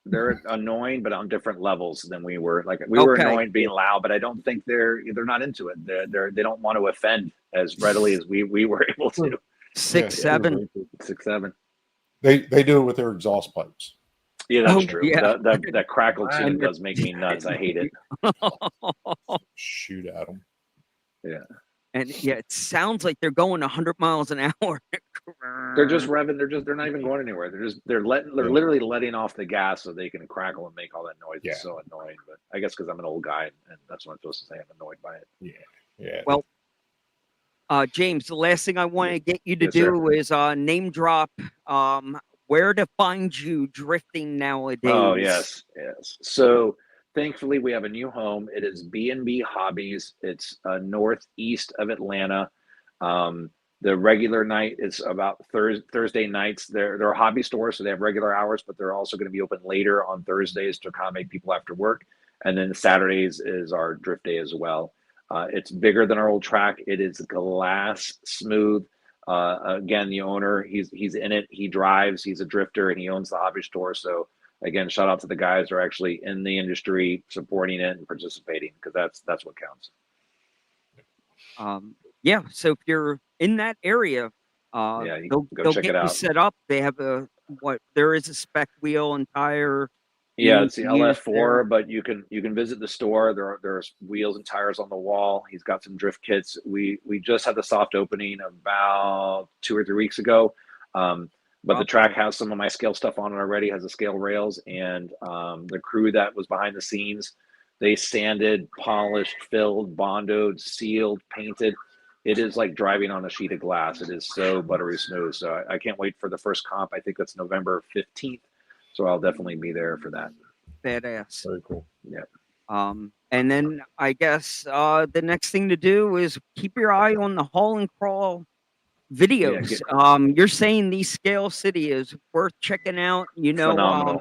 they're annoying, but on different levels than we were. Like we were Okay. annoying being loud, but I don't think they're not into it. They don't want to offend as readily as we were able to. 6'7". 6'7". They do it with their exhaust pipes. Yeah, that's Oh, true. yeah. That crackle tune does make me nuts. I hate it. Shoot at them. Yeah. And it sounds like they're going 100 miles an hour. They're just revving. They're not even going anywhere. They're literally letting off the gas so they can crackle and make all that noise. Yeah. It's so annoying. But I guess because I'm an old guy and that's what I'm supposed to say. I'm annoyed by it. Yeah. Well, James, the last thing I want to get you to Yes, sir. do is name drop where to find you drifting nowadays. Oh yes. So thankfully we have a new home. It is B&B Hobbies. It's northeast of Atlanta. The regular night is about Thursday nights. They're a hobby store, so they have regular hours, but they're also going to be open later on Thursdays to accommodate people after work. And then Saturdays is our drift day as well. It's bigger than our old track. It is glass smooth. Again, the owner, he's in it. He drives. He's a drifter, and he owns the hobby store. So again, shout out to the guys who are actually in the industry, supporting it and participating, because that's what counts. Yeah. So if you're in that area, Yeah, you they'll go they'll check get it you out. set up. They have there is a spec wheel and tire. you Yeah, need it's the to use there. LF4, but you can visit the store. There's wheels and tires on the wall. He's got some drift kits. We just had the soft opening about 2 or 3 weeks ago. But the track has some of my scale stuff on it already, has the scale rails, and the crew that was behind the scenes, they sanded, polished, filled, bondoed, sealed, painted. It is like driving on a sheet of glass. It is so buttery smooth. So I can't wait for the first comp. I think that's November 15th. So I'll definitely be there for that. Badass. Very cool. Yeah. And then I guess the next thing to do is keep your eye on the haul and crawl videos. You're saying these Scale City is worth checking out. Phenomenal.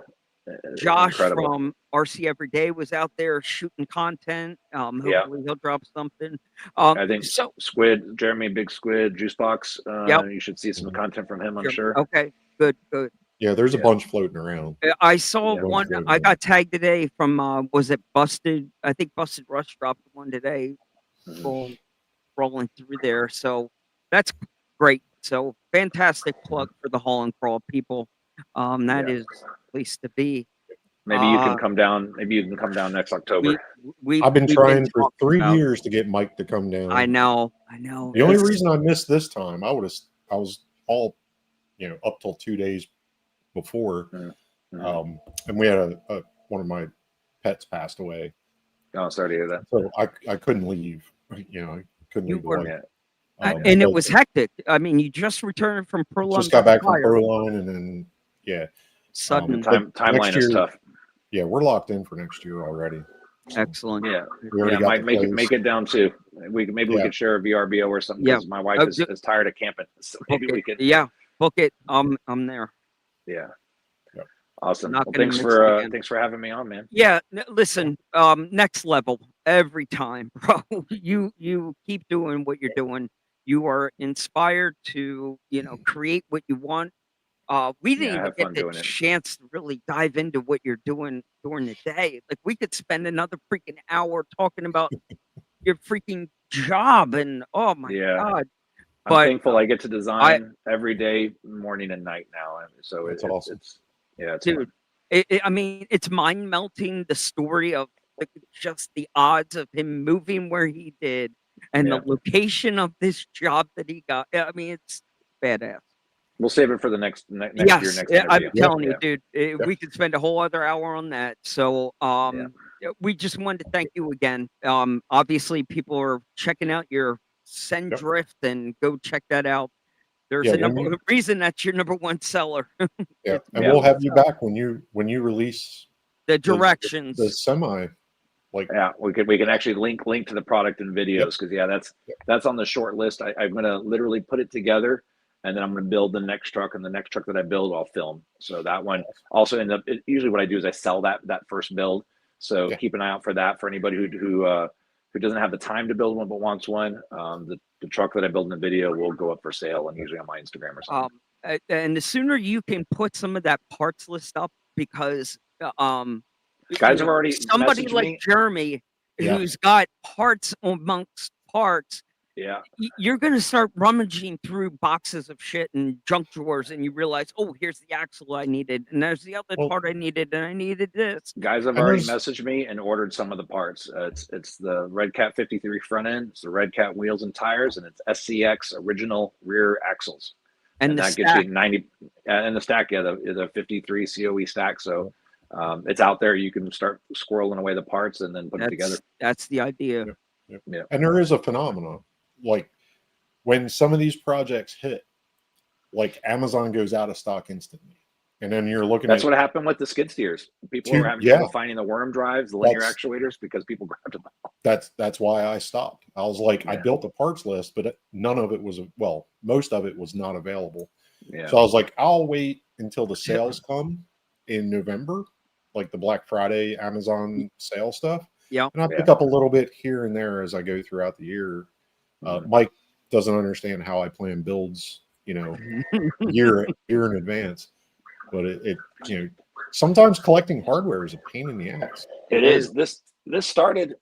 Josh Incredible. from RC Everyday was out there shooting content. Hopefully he'll drop something. I think so Squid, Jeremy, Big Squid, Juicebox. Yep. You should see some content from him, I'm Sure. sure. Okay, good. Yeah, there's a Yeah. bunch floating around. I saw Yeah. one. I got tagged today from was it Busted? I think Busted Rush dropped one today. Rolling through there, so that's great. So fantastic plug for the haul and crawl people. That is the place to be. Maybe you can come down. Maybe you can come down next October. I've been trying for talking 3 about- years to get Mike to come down. I know. The only reason I missed this time, I was all, up till 2 days before, and we had one of my pets passed away. Oh, sorry to hear that. So I couldn't leave. I couldn't leave. And it was hectic. I mean, you just returned from Proline. Just got back from Proline, and then sudden timeline is tough. Yeah, we're locked in for next year already. So. Excellent. Yeah, We already got might the make it down too. We could share a VRBO or something, because my wife is tired of camping. So maybe we could. Yeah, book it. I'm there. Yeah. Yep. Awesome. Not Well, gonna thanks for having me on, man. Yeah, listen, next level every time, bro. You keep doing what you're doing. You are inspired to, create what you want. We didn't even get the chance to really dive into what you're doing during the day. Like, we could spend another freaking hour talking about your freaking job, and oh my God. I'm thankful I get to design every day, morning and night now. So it's awesome. It's dude. I mean, it's mind melting, the story of just the odds of him moving where he did, and the location of this job that he got. I mean, it's badass. We'll save it for the next year. I'm telling you, dude, we could spend a whole other hour on that. So, we just wanted to thank you again. Obviously, people are checking out your Send Drift, and go check that out. There's a reason that's your #1 seller. And we'll have you back when you release the directions, the semi. We can actually link to the product and videos, because that's on the short list. I'm gonna literally put it together, and then I'm gonna build the next truck, and the next truck that I build, I'll film. So that one also usually what I do is I sell that first build. So keep an eye out for that, for anybody who doesn't have the time to build one but wants one. The truck that I build in the video will go up for sale, and usually on my Instagram or something. And the sooner you can put some of that parts list up, because guys have already somebody like me. Jeremy who's got parts amongst parts. Yeah, you're gonna start rummaging through boxes of shit and junk drawers, and you realize, oh, here's the axle I needed, and there's the other part I needed, and I needed this. Guys have already messaged me and ordered some of the parts. It's the Red Cat 53 front end, it's the Red Cat wheels and tires, and it's SCX original rear axles. And that gets you 90, and the stack, the 53 COE stack. So it's out there. You can start squirreling away the parts and then put it together. That's the idea. Yeah. And there is a phenomenon, like when some of these projects hit, like Amazon goes out of stock instantly, and then you're looking. That's what happened with the skid steers. People were having trouble finding the worm drives, the linear actuators, because people grabbed them. That's why I stopped. I was like, I built a parts list, but none of it was most of it was not available. So I was like, I'll wait until the sales come in November, like the Black Friday Amazon sale stuff. Yeah. And I pick up a little bit here and there as I go throughout the year. Mike doesn't understand how I plan builds, year in advance. But it sometimes collecting hardware is a pain in the ass. It is. This started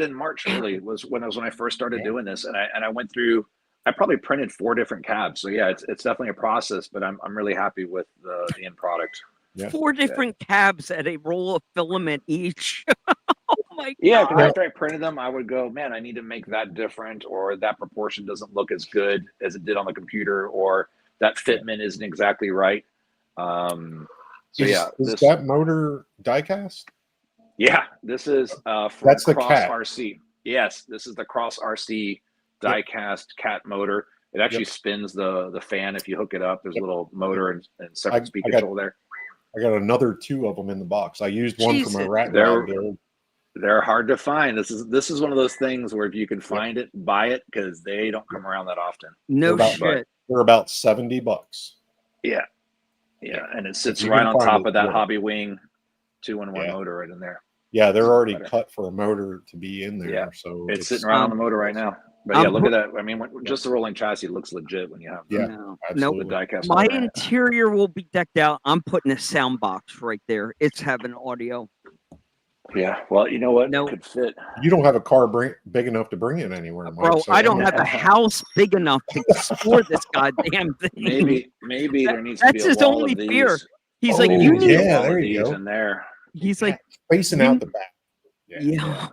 in March. Really was when I first started doing this, and I went through. I probably printed 4 different cabs. So yeah, it's definitely a process, but I'm really happy with the end product. Yeah. 4 different cabs at a roll of filament each. Oh my Yeah, god! because after I printed them, I would go, man, I need to make that different, or that proportion doesn't look as good as it did on the computer, or that fitment isn't exactly right. Is that motor diecast? Yeah, this is from That's the Cross Cat. RC. Yes, this is the Cross RC diecast Cat motor. It actually spins the fan if you hook it up. There's a little motor and separate speed control there. I got another 2 of them in the box. I used one for my rat rod build. They're hard to find. This is one of those things where if you can find it, buy it, because they don't come around that often. No shit. They're about $70. Yeah, and it sits right on top of that Hobby Wing 2-in-1 motor right in there. Yeah, they're already cut for a motor to be in there. Yeah, so it's sitting right on the motor right now. But yeah, look at that. I mean, just the rolling chassis looks legit when you have no, the diecast. My motor. interior will be decked out. I'm putting a sound box right there. It's having audio. Yeah, well, you know what? No. It could fit. You don't have a car big enough to bring it anywhere, Mike. Bro, I don't have a house big enough to store this goddamn thing. Maybe there needs to That's be a his wall only of these. fear. He's like, you need yeah, all there of you these go. in there. He's like facing out the back. Yeah.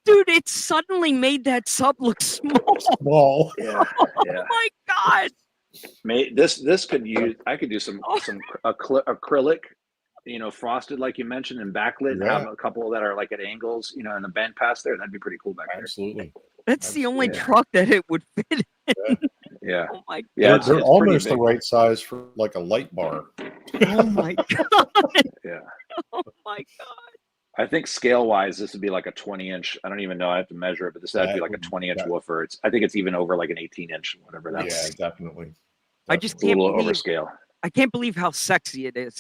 Dude, it suddenly made that sub look small. Small. Yeah. Oh my god. This could use. I could do some acrylic, frosted like you mentioned, and backlit, and have a couple that are like at angles, and the band pass there. That'd be pretty cool back there. Absolutely. That's the only truck that it would fit in. Yeah. Oh my god. Yeah, They're almost the right size for like a light bar. Oh my god. Yeah. Oh my god. I think scale wise, this would be like a 20-inch. I don't even know. I have to measure it, but this would be like a 20-inch woofer. I think it's even over like an 18-inch, whatever that's. Yeah, definitely. I just can't believe overscale. I can't believe how sexy it is.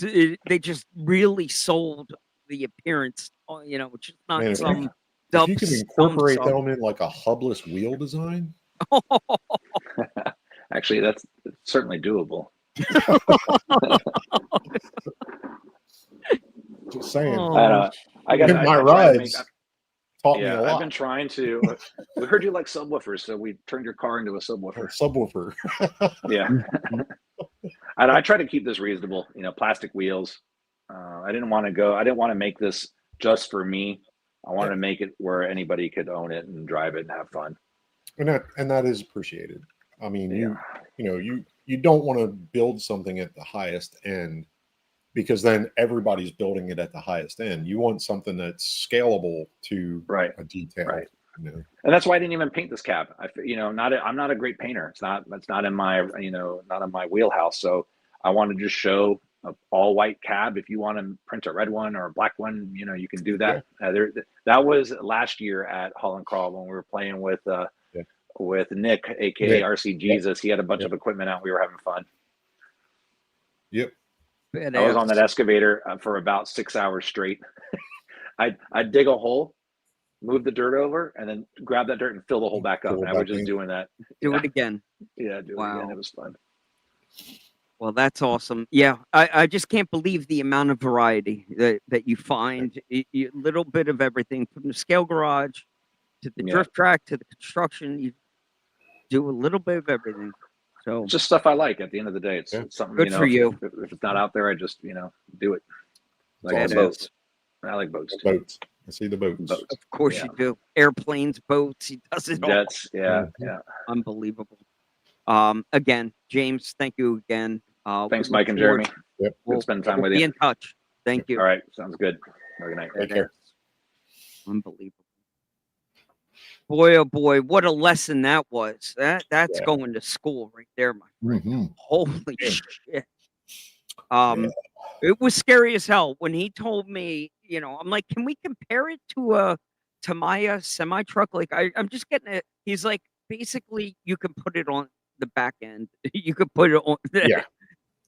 They just really sold the appearance, which is not some if you can incorporate them in like a hubless wheel design. Actually, that's certainly doable. Just saying. I got my rides. Taught me a lot. I've been trying to. We heard you like subwoofers, so we turned your car into a subwoofer. Subwoofer. Yeah. I try to keep this reasonable. Plastic wheels. I didn't want to make this just for me. I wanted to make it where anybody could own it and drive it and have fun. And that is appreciated. I mean, you don't want to build something at the highest end, because then everybody's building it at the highest end. You want something that's scalable to a detail. Right. And that's why I didn't even paint this cab. I'm not a great painter. It's not in my, not in my wheelhouse. So I wanted to just show an all white cab. If you want to print a red one or a black one, you can do that. Yeah. That was last year at Hall and Crawl when we were playing with Nick, aka RC Jesus. He had a bunch of equipment out. We were having fun. Yep. I was on that excavator for about 6 hours straight. I'd dig a hole, move the dirt over, and then grab that dirt and fill the hole back up. And I was just doing that. Do it again. Yeah, do it again. It was fun. Well, that's awesome. Yeah, I just can't believe the amount of variety that you find. A little bit of everything, from the scale garage to the drift track to the construction. You do a little bit of everything. So it's just stuff I like. At the end of the day, it's something good for you. If it's not out there, I just do it. Like awesome. boats. I like boats too. Boats. I see the boats. Of course you do. Airplanes, boats. He does it all. Jets. Yeah. Unbelievable. Again, James, thank you again. Thanks, Mike and Jeremy. Yep. We'll spend time with you. Be in touch. Thank you. All right. Sounds good. Have a good night. Take care. Unbelievable. Boy, oh boy, what a lesson that was. That's going to school right there, Mike. Holy shit. It was scary as hell when he told me, I'm like, can we compare it to a Tamiya semi truck? Like, I'm just getting it. He's like, basically, you can put it on the back end. You could put it on.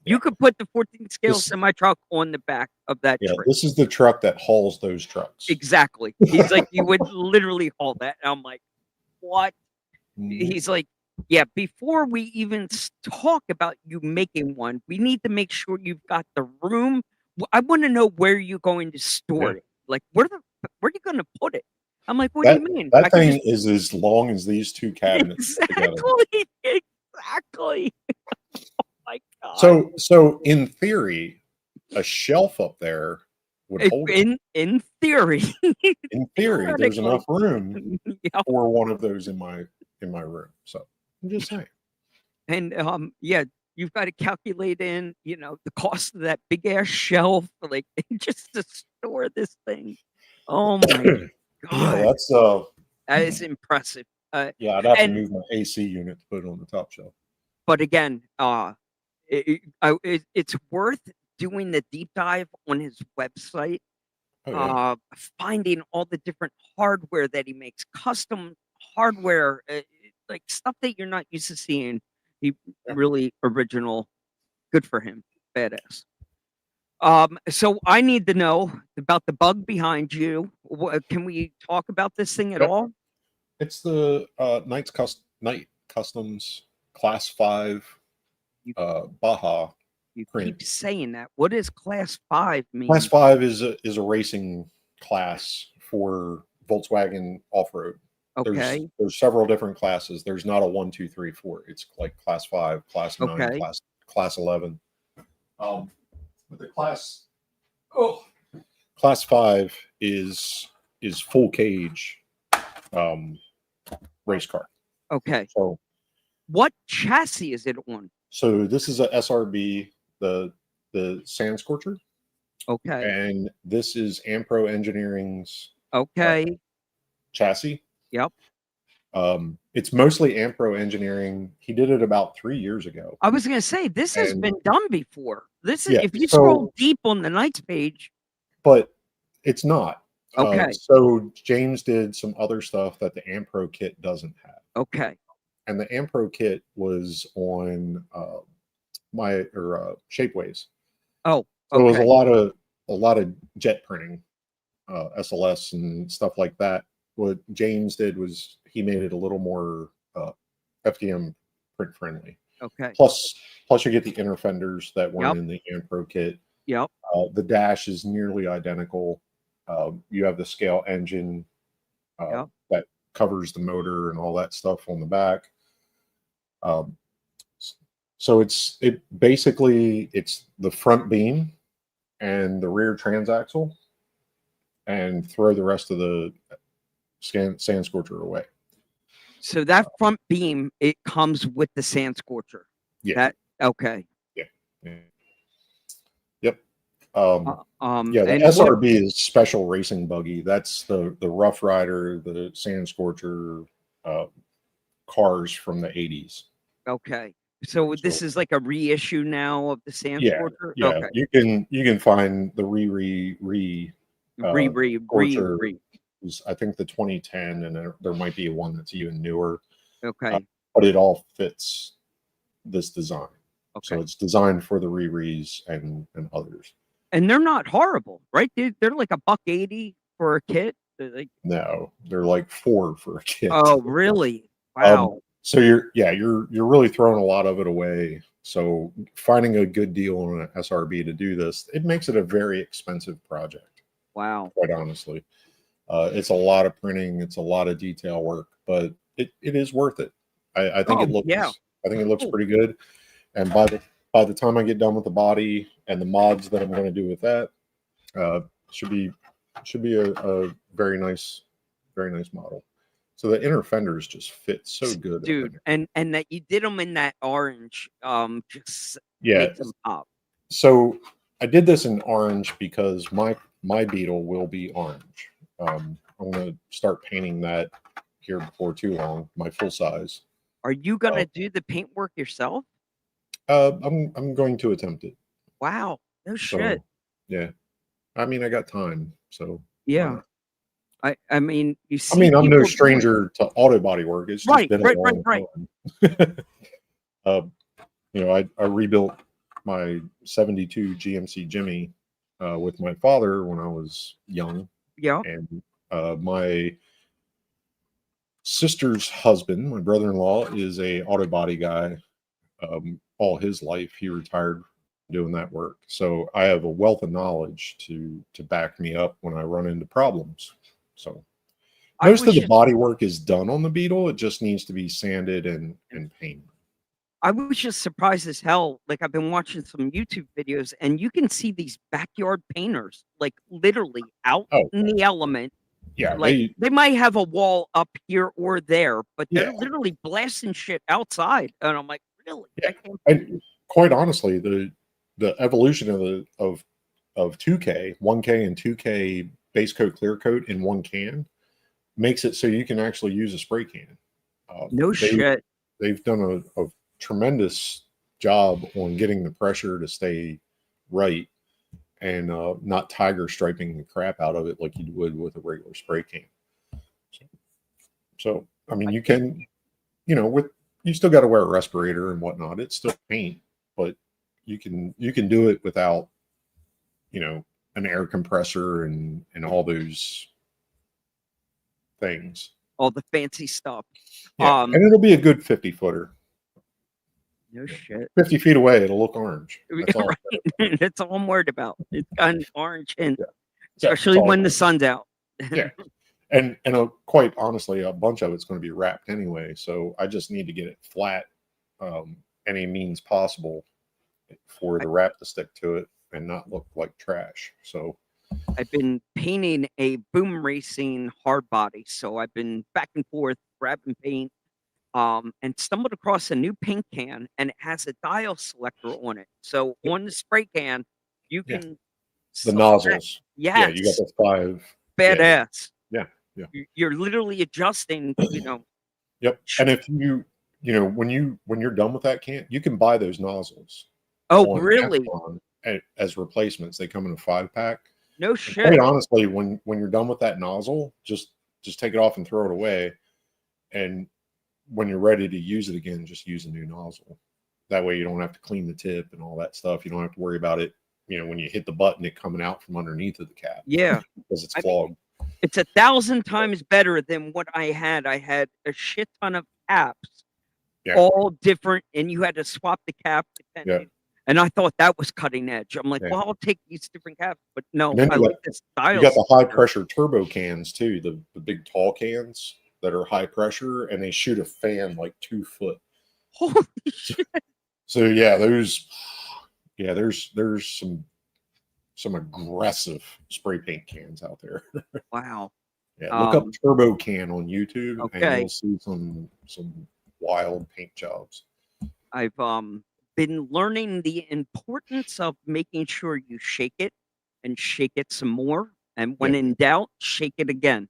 You could put the 14 scale This- semi truck on the back of that Yeah, trailer. this is the truck that hauls those trucks. Exactly. He's like, you would literally haul that. And I'm like, what? Mhm. He's like, yeah, before we even talk about you making one, we need to make sure you've got the room. I want to know where you're going to store Yeah. it. Like, where are you going to put it? I'm like, what do you mean? I That can thing is as long as these two cabinets together. Exactly. Oh my God. So in theory, a shelf up there would hold it. In theory. In theory, there's theoretically. enough room Yeah. for one of those in my room. So I'm just saying. And yeah, you've got to calculate in, the cost of that big ass shelf, like just to store this thing. Oh my Yeah, God, that's that is impressive. yeah, I'd have to and- move my AC unit to put it on the top shelf. But again, it's worth doing the deep dive on his website, Oh, yeah. finding all the different hardware that he makes, custom hardware, like stuff that you're not used to seeing. He Yeah. really original. Good for him. Badass. So I need to know about the bug behind you. Can we talk about this thing at Yep. all? It's the Night Customs Class 5 You- Baja. You print. keep saying that. What does Class 5 mean? Class 5 is a racing class for Volkswagen off-road. Okay. There's several different classes. There's not a 1, 2, 3, 4. It's like Class 5, Class 9, Okay. class 11. But the Class 5 is full cage race car. Okay. So What chassis is it on? this is a SRB, the Sand Scorcher, Okay. and this is Ampro Engineering's Okay. chassis. Yep. It's mostly Ampro Engineering. He did it about 3 years ago. I was going to say, this has And- been done before. This is, Yeah, if you so- scroll deep on the Knights page. But it's not. Okay. So James did some other stuff that the Ampro kit doesn't have. Okay. And the Ampro kit was on Shapeways. Oh, So it was okay. a lot of jet printing, SLS and stuff like that. What James did was he made it a little more FDM print friendly. Okay. Plus you get the inner fenders that weren't Yep. in the Ampro kit. Yep. The dash is nearly identical. You have the scale engine Yep. that covers the motor and all that stuff on the back. So it's the front beam and the rear transaxle, and throw the rest of the sand scorcher away. So that front beam, it comes with the Sand Scorcher. Yeah. Okay. Yeah. Yep. Yeah. Yeah, the and SRB is special racing buggy. That's the Rough Rider, the Sand Scorcher cars from the 80s. Okay. So this is like a reissue now of the Sand Yeah, Scorcher? yeah. Okay. You can find the Scorcher is, I think, the 2010, and there might be one that's even newer. Okay. But it all fits this design. Okay. So it's designed for the Re-Res and others. And they're not horrible, right? They're like $180 for a kit. They're like, No, they're like $4 for a kit. oh, really? Wow. So you're really throwing a lot of it away. So finding a good deal on an SRB to do this, it makes it a very expensive project. Wow. Quite honestly, it's a lot of printing, it's a lot of detail work, but it is worth it. I think it looks. Yeah. I think it looks pretty good. And by the time I get done with the body and the mods that I'm going to do with that, should be a very nice model. So the inner fenders just fit so good, Dude, and that you did them in that orange, just yeah. makes them pop. So I did this in orange because my Beetle will be orange. I'm going to start painting that here before too long. My full size. Are you gonna do the paintwork yourself? I'm going to attempt it. Wow, no So, shit. yeah, I mean, I got time, so Yeah. I mean, you see. I mean, I'm people no doing- stranger to auto body work. It's just been a long time. I rebuilt my 72 GMC Jimmy with my father when I was young. Yeah. And my sister's husband, my brother-in-law, is a auto body guy. All his life, he retired doing that work. So I have a wealth of knowledge to back me up when I run into problems. So I most of was the just, body work is done on the Beetle. It just needs to be sanded and painted. I was just surprised as hell. Like I've been watching some YouTube videos, and you can see these backyard painters, like literally out Oh, in the element. yeah, Like they might have a wall up here or there, but they're Yeah. literally blasting shit outside. And I'm like, really? Yeah. I can't And believe- quite honestly, the evolution of 2K, 1K and 2K base coat, clear coat in one can makes it so you can actually use a spray can. No shit. They've done a tremendous job on getting the pressure to stay right and not tiger striping the crap out of it like you would with a regular spray can. So I mean, you can, with you still got to wear a respirator and whatnot. It's still paint, but you can do it without, an air compressor and all those things. All the fancy stuff. Yeah, and it'll be a good 50-footer. No shit. 50 feet away, it'll look orange. That's all. Right. That's all I'm worried about. It's got an orange hint, Yeah. especially all when it the is. sun's out. Yeah. And quite honestly, a bunch of it's going to be wrapped anyway. So I just need to get it flat, any means possible for the wrap to stick to it and not look like trash. So I've been painting a boom racing hard body, so I've been back and forth grabbing paint, and stumbled across a new paint can, and it has a dial selector on it. So on the spray can, you Yeah. can the select- nozzles. Yes, Yeah, you got the 5. badass. Yeah. You're literally adjusting. Yep. And if when you're done with that can, you can buy those nozzles. Oh, on really? Amazon as replacements. They come in a 5-pack. No And shit. quite honestly, when you're done with that nozzle, just take it off and throw it away. And when you're ready to use it again, just use a new nozzle. That way you don't have to clean the tip and all that stuff. You don't have to worry about it, when you hit the button, it coming out from underneath of the cap. Yeah. Because it's I mean, clogged. It's 1,000 times better than what I had. I had a shit ton of caps, all different, and you had to swap the cap depending. Yeah. And I thought that was cutting edge. I'm like, Yeah. well, I'll take these different caps, but no, And then I you like this style. You got the high pressure turbo cans too, the big tall cans that are high pressure, and they shoot a fan like 2 foot. Holy shit! So yeah, there's some aggressive spray paint cans out there. Wow. Yeah, look up turbo can on YouTube, and Okay. you'll see some wild paint jobs. I've been learning the importance of making sure you shake it and shake it some more, and when in doubt, shake it again.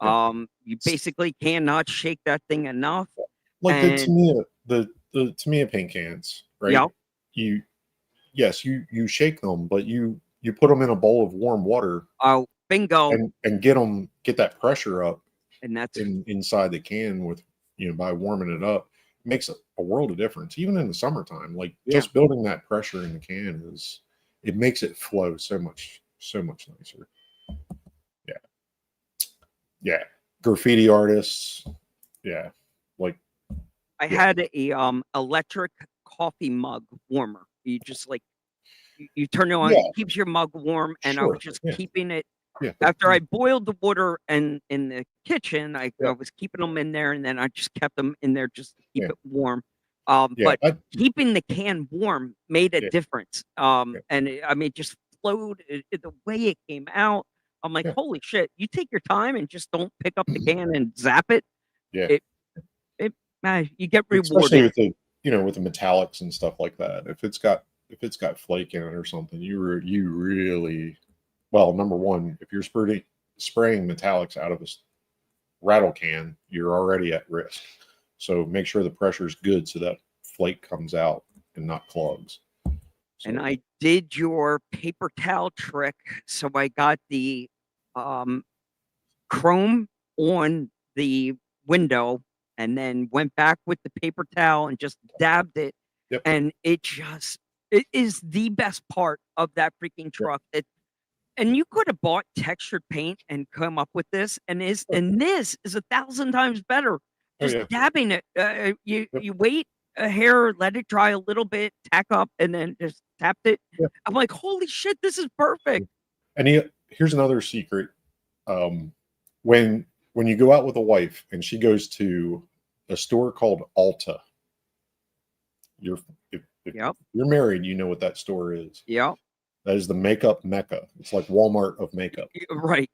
Yeah. You basically cannot shake that thing enough. Like And the Tamiya paint cans, right? Yep. You shake them, but you put them in a bowl of warm water oh, bingo. and get that pressure up And that's inside the can with by warming it up. It makes a world of difference, even in the summertime. Like just building that pressure in the can it makes it flow so much nicer. Yeah, graffiti artists. Yeah, like I had a electric coffee mug warmer. You just you turn it on, it keeps your mug warm, and I was just keeping it. Yeah. After I boiled the water and in the kitchen, I was keeping them in there, and then I just kept them in there just to keep it warm. But keeping the can warm made a difference. And it just flowed the way it came out. I'm like, holy shit! You take your time and just don't pick up the can and zap it. Yeah, You get especially rewarded. with with the metallics and stuff like that. If it's got flake in it or something, you really, well, number one, if you're spraying metallics out of a rattle can, you're already at risk. So make sure the pressure is good so that flake comes out and not clogs. So, And I did your paper towel trick. So I got the chrome on the window and then went back with the paper towel and just dabbed it. Yep. And it just It is the best part of that freaking truck. And you could have bought textured paint and come up with this, and this is 1,000 times better. Just dabbing it. You wait a hair, let it dry a little bit, tack up, and then just tapped it. Yeah. I'm like, holy shit, this is perfect. And here's another secret. When you go out with a wife and she goes to a store called Ulta, if you're married, you know what that store is. Yeah. That is the makeup mecca. It's like Walmart of makeup. Right.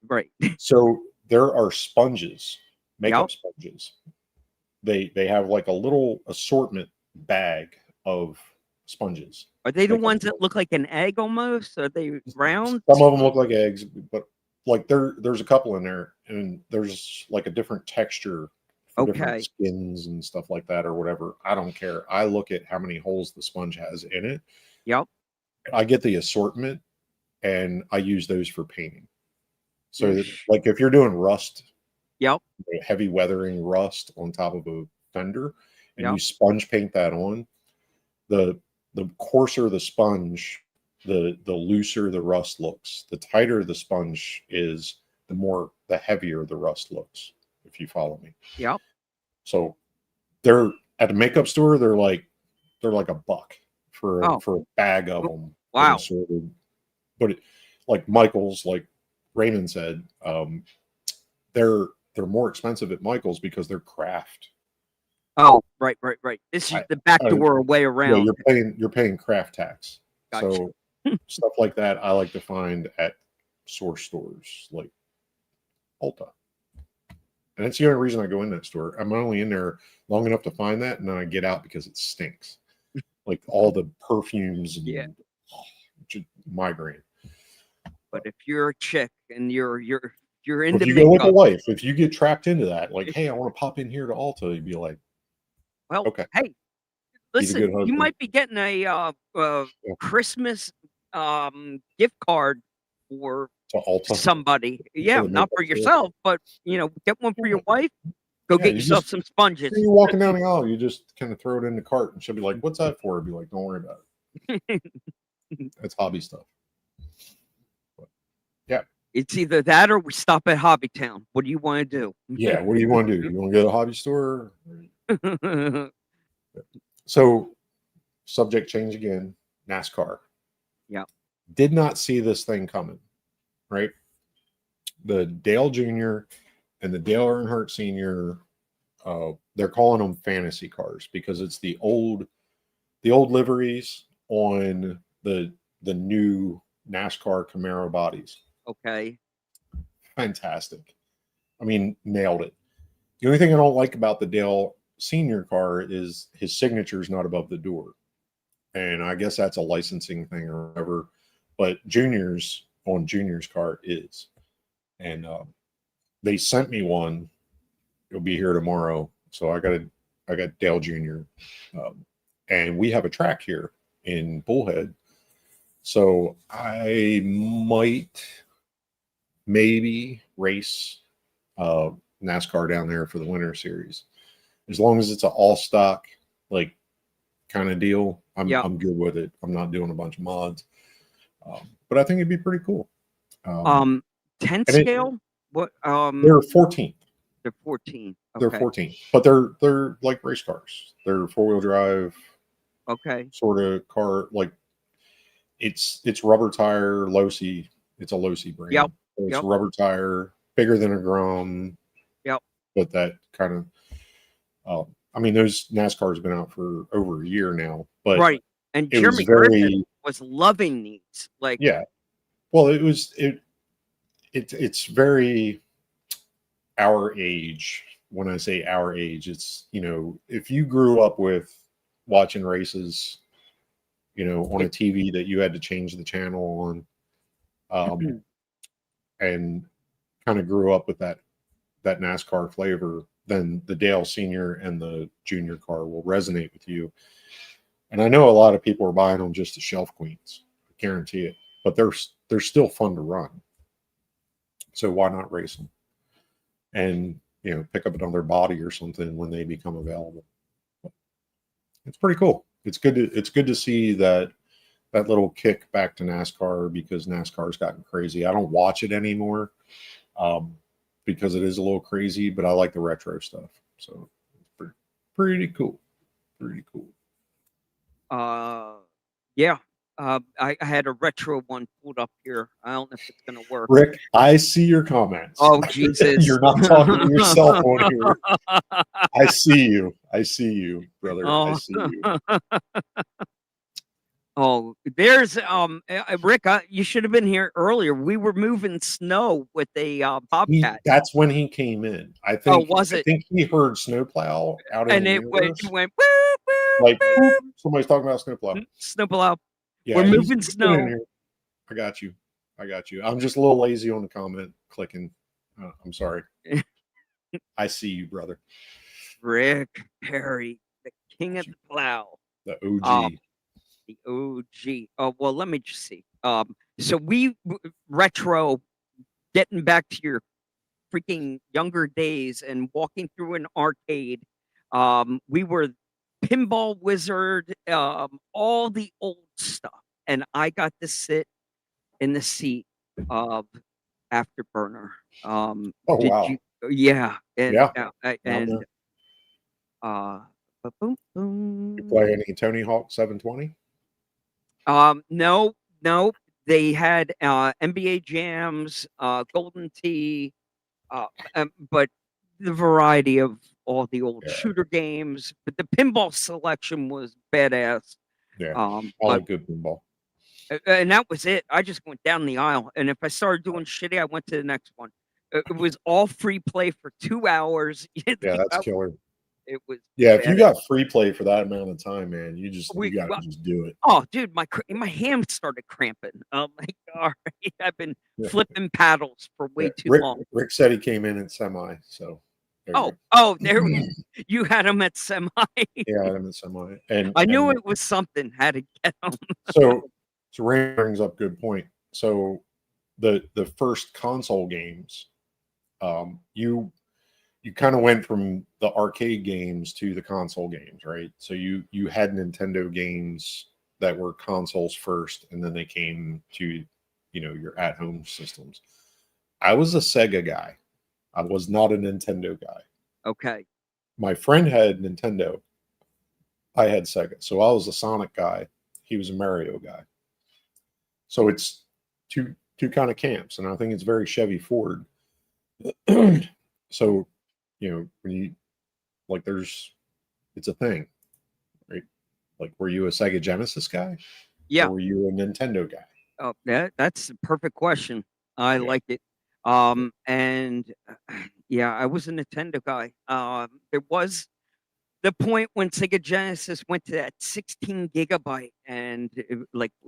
So there are sponges, makeup sponges. They have like a little assortment bag of sponges. Are they the ones that look like an egg almost? Are they round? Some of them look like eggs, but like there's a couple in there, and there's like a different texture for different skins and stuff like that or whatever. I don't care. I look at how many holes the sponge has in it. Yep. I get the assortment and I use those for painting. So like if you're doing rust, heavy weathering rust on top of a fender, and you sponge paint that on, the coarser the sponge, the looser the rust looks. The tighter the sponge is, the heavier the rust looks, if you follow me. Yep. So they're at a makeup store, they're like $1 for a bag of them. Wow. But like Michael's, like Raymond said, they're more expensive at Michael's because they're craft. Oh, right. This is the backdoor way around. Yeah, you're paying craft tax. Gotcha. So stuff like that I like to find at source stores like Ulta. And that's the only reason I go in that store. I'm only in there long enough to find that, and then I get out because it stinks. Like all the perfumes and migraine. But if you're a chick and you're into if you go with a wife, if you get trapped into that, like, hey, I want to pop in here to Ulta, you'd be like, well, okay. Hey, listen, you might be getting a Christmas gift card for somebody. Yeah, not for yourself, but get one for your wife. Go get yourself some sponges. You're walking down the aisle, you just kind of throw it in the cart, and she'll be like, "What's that for?" I'll be like, "Don't worry about it. That's hobby stuff." But, yeah, it's either that or we stop at Hobby Town. What do you want to do? Yeah, what do you want to do? You want to go to a hobby store? So, subject change again. NASCAR. Yeah, did not see this thing coming. Right, the Dale Jr. and the Dale Earnhardt Sr., they're calling them fantasy cars because it's the old liveries on the new NASCAR Camaro bodies. Okay. Fantastic. I mean, nailed it. The only thing I don't like about the Dale Sr. car is his signature is not above the door. And I guess that's a licensing thing or whatever. But Junior's car is. And they sent me one. It'll be here tomorrow. So I got Dale Jr. And we have a track here in Bullhead. So I might maybe race NASCAR down there for the Winter Series. As long as it's an all stock like kind of deal, I'm good with it. I'm not doing a bunch of mods. But I think it'd be pretty cool. 10 scale? What they're 14. They're 14. Okay. They're 14. But they're like race cars. They're four-wheel drive. Okay. Sort of car, like it's rubber tire, Losi. It's a Losi brand. Yep. So it's rubber tire, bigger than a Grom. Yep. But that kind of I mean, those NASCAR's been out for over a year now. But right. And Jeremy Griffin was loving these. Like, yeah. Well, it's very our age. When I say our age, it's, if you grew up with watching races, on a TV that you had to change the channel on, and kind of grew up with that NASCAR flavor, then the Dale Sr. and the Junior car will resonate with you. And I know a lot of people are buying them just as shelf queens. I guarantee it. But they're still fun to run. So why not race them? And, pick up another body or something when they become available. But it's pretty cool. It's good to see that that little kick back to NASCAR because NASCAR's gotten crazy. I don't watch it anymore because it is a little crazy, but I like the retro stuff. So it's pretty cool. Pretty cool. Yeah. I had a retro one pulled up here. I don't know if it's gonna work. Rick, I see your comments. Oh Jesus! You're not talking to yourself on here. I see you. I see you, brother. I Oh. see you. Oh, there's Rick. You should have been here earlier. We were moving snow with a bobcat. That's when he came in. I think. Oh, was I it? think he heard snowplow out in And the it went wilderness. whoop, whoop, Like whoop. somebody's talking about snowplow. Snowplow. Yeah, We're he's moving been snow. in here. I got you. I got you. I'm just a little lazy on the comment clicking. I'm sorry. I see you, brother. Rick Perry, the king of the plow. The OG. The OG. Oh, well, let me just see. So retro, getting back to your freaking younger days and walking through an arcade. We were Pinball Wizard, all the old stuff. And I got to sit in the seat of Afterburner. Oh, wow. Yeah. And, Yeah. boom, You play any Tony Hawk 720? No. They had NBA Jams, Golden Tee, but the variety of all the old shooter games. But the pinball selection was badass. Yeah, I like good pinball. And that was it. I just went down the aisle, and if I started doing shitty, I went to the next one. It was all free play for 2 hours. Yeah, that's killer. It was. Yeah, if you got free play for that amount of time, man, you got to just do it. Oh, dude, my hand started cramping. Oh my god, I've been flipping paddles for way too long. Rick said he came in semi, so. There you had him at semi. Yeah, I had him at semi, and I knew it was something. Had to get him. So Ray brings up a good point. So the first console games, you kind of went from the arcade games to the console games, right? So you had Nintendo games that were consoles first, and then they came to, your at-home systems. I was a Sega guy. I was not a Nintendo guy. Okay. My friend had Nintendo. I had Sega. So I was a Sonic guy. He was a Mario guy. So it's two kind of camps, and I think it's very Chevy Ford. So, when you it's a thing, right? Like, were you a Sega Genesis guy? Yeah. Or were you a Nintendo guy? Oh, that's a perfect question. I like it. And I was a Nintendo guy. There was the point when Sega Genesis went to that 16 gigabyte and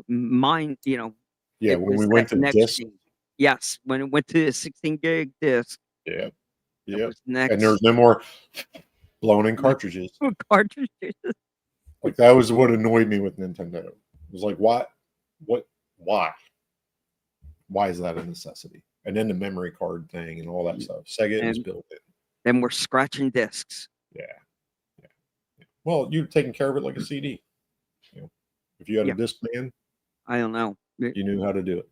mine, Yeah, when we went to disc. Yes, when it went to the 16 gig disc. Yeah. Yeah. And there was no more blown in cartridges. Cartridges. Like, that was what annoyed me with Nintendo. It was like, why? Why is that a necessity? And then the memory card thing and all that stuff. Sega was built in. Then we're scratching discs. Yeah. Well, you're taking care of it like a CD. If you had a Discman, I don't know. You knew how to do it.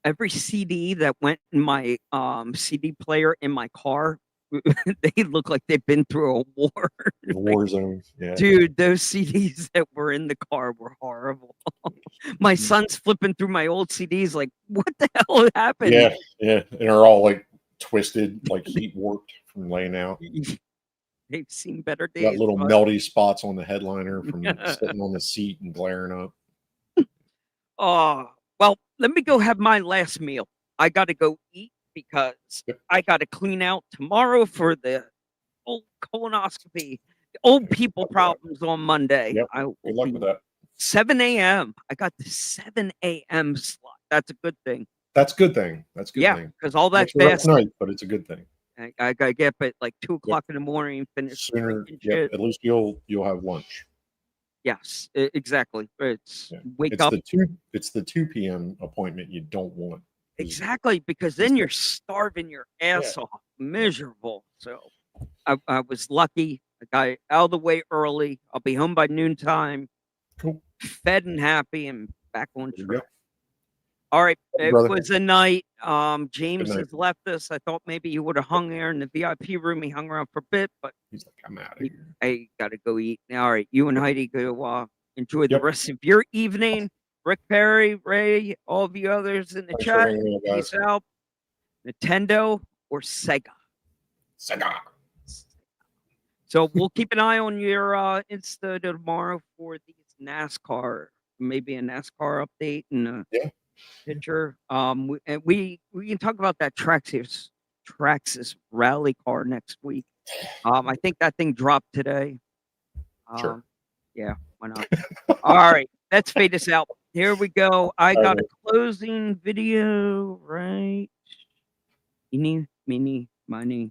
Every CD that went in my CD player in my car, they look like they've been through a war. War zone. Yeah. Dude, those CDs that were in the car were horrible. My son's flipping through my old CDs like, what the hell happened? Yeah. And they're all like twisted, like heat warped from laying out. They've seen better days. Got little melty spots on the headliner from sitting on the seat and glaring up. Oh, well, let me go have my last meal. I got to go eat because I got to clean out tomorrow for the old colonoscopy, old people problems on Monday. Yep. Good luck with that. 7 a.m. I got the 7 a.m. slot. That's a good thing. That's a good thing. That's a good thing. Because all that fast night, but it's a good thing. I gotta get up at like 2 o'clock in the morning and finish sooner. Yep. At least you'll have lunch. Yes, exactly. It's wake up. It's the 2 p.m. appointment you don't want. Exactly, because then you're starving your ass off, miserable. So I was lucky. I got out of the way early. I'll be home by noontime. Cool. Fed and happy and back on There you track. go. All right, Hey, it brother. was a night. James night. has left us. I thought maybe he would have hung there in the VIP room. He hung around for a bit, but He's like, I'm out of he- here. I gotta go eat. All right, you and Heidi go enjoy the Yep. rest of your evening. Rick Perry, Ray, all of you others in the Thanks for chat. hanging out, guys. Peace out. Nintendo or Sega. Sega. So we'll keep an eye on your Insta tomorrow for these NASCAR, maybe a NASCAR update and a Yeah. picture. And we can talk about that Traxxas rally car next week. I think that thing dropped today. Sure. Yeah, why not? All right, let's fade this out. Here we go. I All got right, a closing video, right? Eeny, meeny, miny,